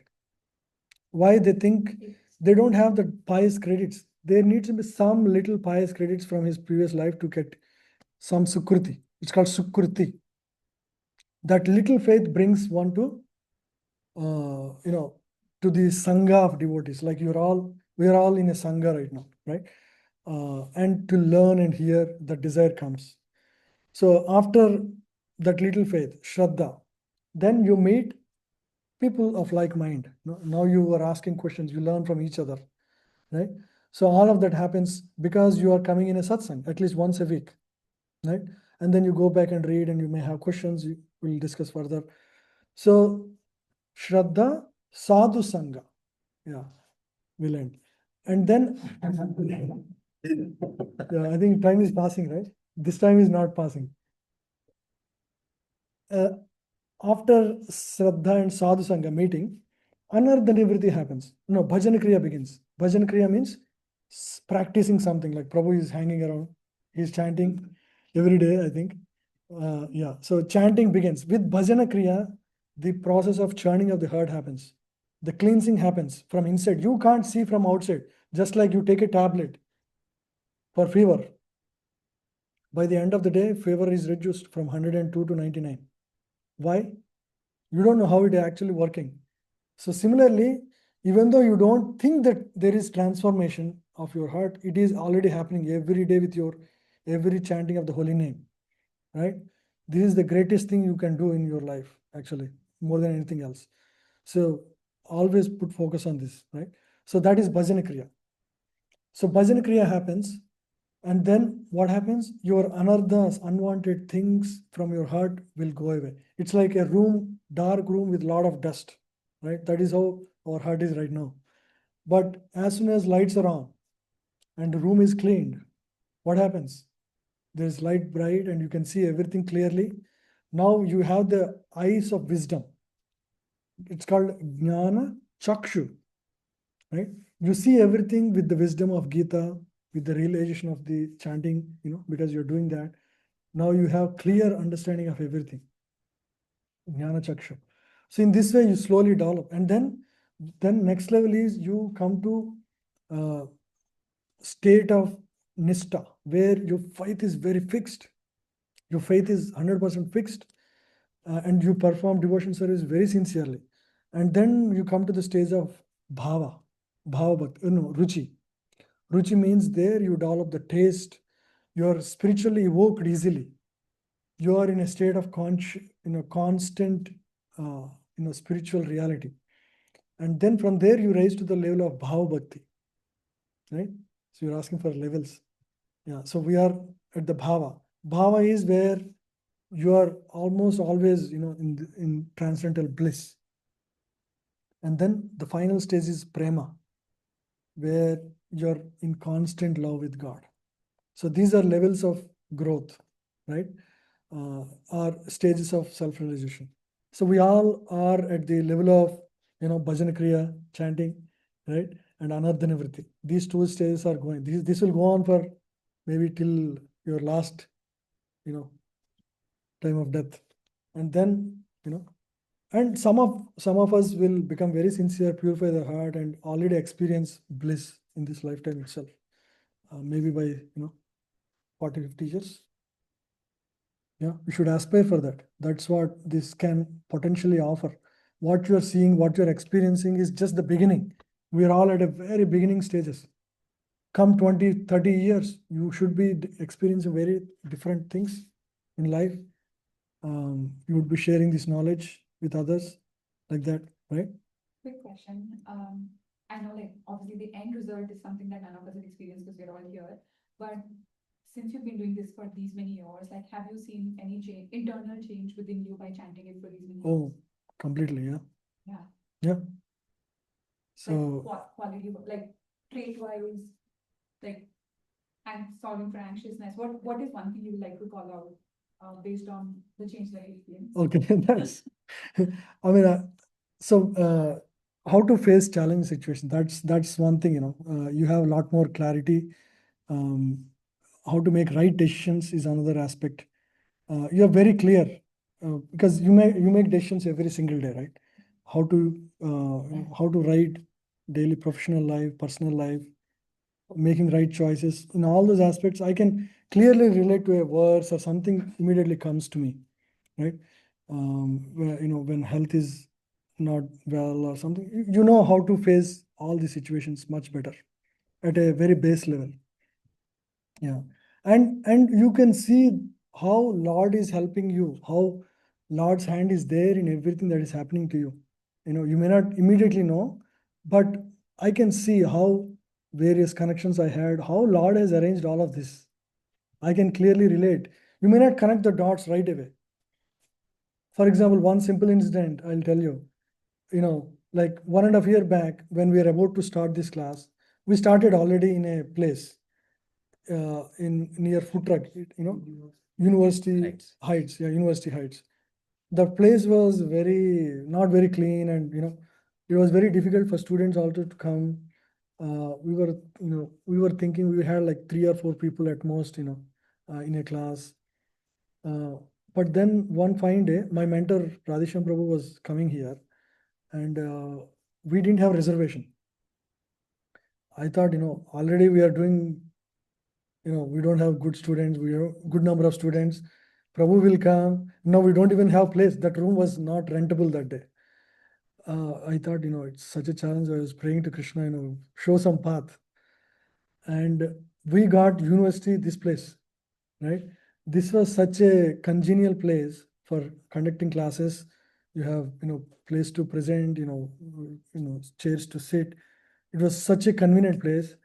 Why? They think they don't have the pious credits. There needs to be some little pious credits from his previous life to get some sukruti. It's called sukruti. That little faith brings one to, to the sangha of devotees. Like we are all in a sangha right now, right? And to learn and hear, the desire comes. So after that little faith, shraddha, then you meet people of like mind. Now you are asking questions, you learn from each other, right? So all of that happens because you are coming in a satsang at least once a week, right? And then you go back and read, and you may have questions. We'll discuss further. So shraddha, sadhu sangha, yeah, will end. And then, yeah, I think time is passing, right? This time is not passing. After Shraddha and Sadhu Sangha meeting, another nivritti happens. No, Bhajan Kriya begins. Bhajan Kriya means practicing something, like Prabhu is hanging around. He's chanting every day, I think. Yeah, so chanting begins. With Bhajana Kriya, the process of churning of the heart happens. The cleansing happens from inside. You can't see from outside. Just like you take a tablet for fever. By the end of the day, fever is reduced from 102 to 99. Why? You don't know how it is actually working. So similarly, even though you don't think that there is transformation of your heart, it is already happening every day with your every chanting of the holy name, right? This is the greatest thing you can do in your life, actually, more than anything else. So always put focus on this, right? So that is bhajana kriya. So bhajana kriya happens, and then what happens? Your anarthas, unwanted things from your heart will go away. It's like a room, dark room with a lot of dust, right? That is how our heart is right now. But as soon as lights are on and the room is cleaned, what happens? There's light bright and you can see everything clearly. Now you have the eyes of wisdom. It's called jnana chakshu, right? You see everything with the wisdom of Gita, with the realization of the chanting, because you're doing that. Now you have clear understanding of everything. Jnana chakshu. So in this way, you slowly develop. And then next level is you come to state of nishta, where your faith is very fixed. Your faith is 100% fixed, and you perform devotion service very sincerely. And then you come to the stage of bhava, ruchi. Ruchi means there you develop the taste. You are spiritually evoked easily. You are in a state of constant, spiritual reality. And then from there you rise to the level of bhava bhakti, right? So you're asking for levels. Yeah. So we are at the bhava. Bhava is where you are almost always, in transcendental bliss. And then the final stage is prema, where you're in constant love with God. So these are levels of growth, right? Are stages of self-realization. So we all are at the level of, bhajan kriya, chanting, right? And anardhan everything. These two stages are going. This will go on for maybe till your last, time of death. And then, and some of us will become very sincere, purify their heart, and already experience bliss in this lifetime itself. Maybe by 40, 50 years. Yeah, we should aspire for that. That's what this can potentially offer. What you're seeing, what you're experiencing is just the beginning. We are all at a very beginning stages. Come 20, 30 years, you should be experiencing very different things in life. You would be sharing this knowledge with others like that, right? Quick question. I know like obviously the end result is something that none of us have experienced because we're all here. But since you've been doing this for these many years, like have you seen any change, internal change within you by chanting it for these many years? Oh, completely, yeah. Yeah. Yeah. Like So what quality, like trait wise, like and solving for anxiousness. What is one thing you would like to call out based on the change that you experienced? okay, that's I mean, how to face challenge situation. That's one thing, you have a lot more clarity. How to make right decisions is another aspect. You're very clear because you make decisions every single day, right? How to write daily professional life, personal life, making right choices in all those aspects. I can clearly relate to a verse or something immediately comes to me, right? Where, when health is not well or something, you know how to face all these situations much better at a very base level. Yeah. And you can see how Lord is helping you, how Lord's hand is there in everything that is happening to you. You may not immediately know, but I can see how various connections I had, how Lord has arranged all of this. I can clearly relate. You may not connect the dots right away. For example, one simple incident I'll tell you. Like 1.5 years back, when we were about to start this class, we started already in a place in near food truck, University Heights. Yeah, University Heights. The place was not very clean, and it was very difficult for students also to come. We were thinking we had like 3 or 4 people at most, in a class. But then one fine day, my mentor Radhesham Prabhu was coming here, and we didn't have reservation. I thought, already we are doing, we don't have good students, we have good number of students. Prabhu will come. No, we don't even have place. That room was not rentable that day. I thought, it's such a challenge. I was praying to Krishna, show some path. And we got university, this place, right? This was such a congenial place for conducting classes. You have, place to present, chairs to sit. It was such a convenient place.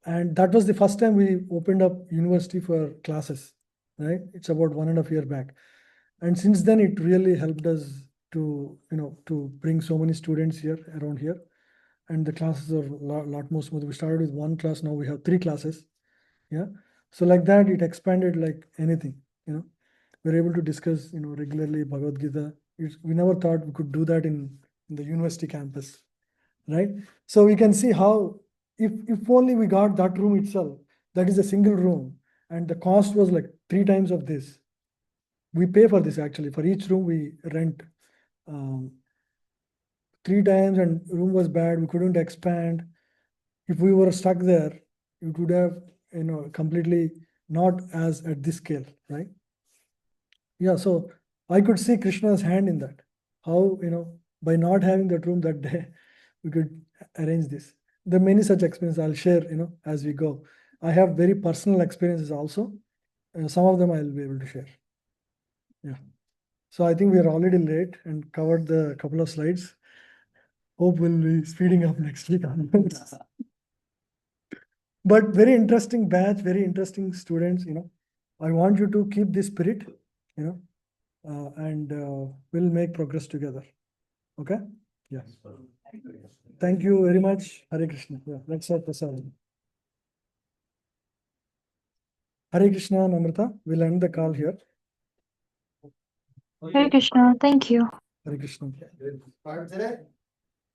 And that was the first time we opened up university for classes, right? It's about 1.5 years back. And since then, it really helped us to, to bring so many students here, around here. And the classes are a lot more smooth. We started with 1 class, now we have 3 classes. Yeah. So like that, it expanded like anything, We're able to discuss, regularly Bhagavad Gita. We never thought we could do that in the university campus, right? So we can see how, if only we got that room itself, that is a single room, and the cost was like 3 times of this. We pay for this actually. For each room we rent 3 times, and room was bad. We couldn't expand. If we were stuck there, it would have, completely not as at this scale, right? Yeah, so I could see Krishna's hand in that. How, by not having that room that day, we could arrange this. There are many such experiences I'll share, as we go. I have very personal experiences also. Some of them I'll be able to share. Yeah. So I think we are already late and covered the couple of slides. Hope we'll be speeding up next week onwards. But very interesting batch, very interesting students, I want you to keep this spirit, and we'll make progress together. Okay? Yeah. Thank you very much. Hare Krishna. Yeah, let's start Prasad. Hare Krishna, Namrata. We'll end the call here. Hare Krishna, thank you. Hare Hare Krishna. Good. Farm today?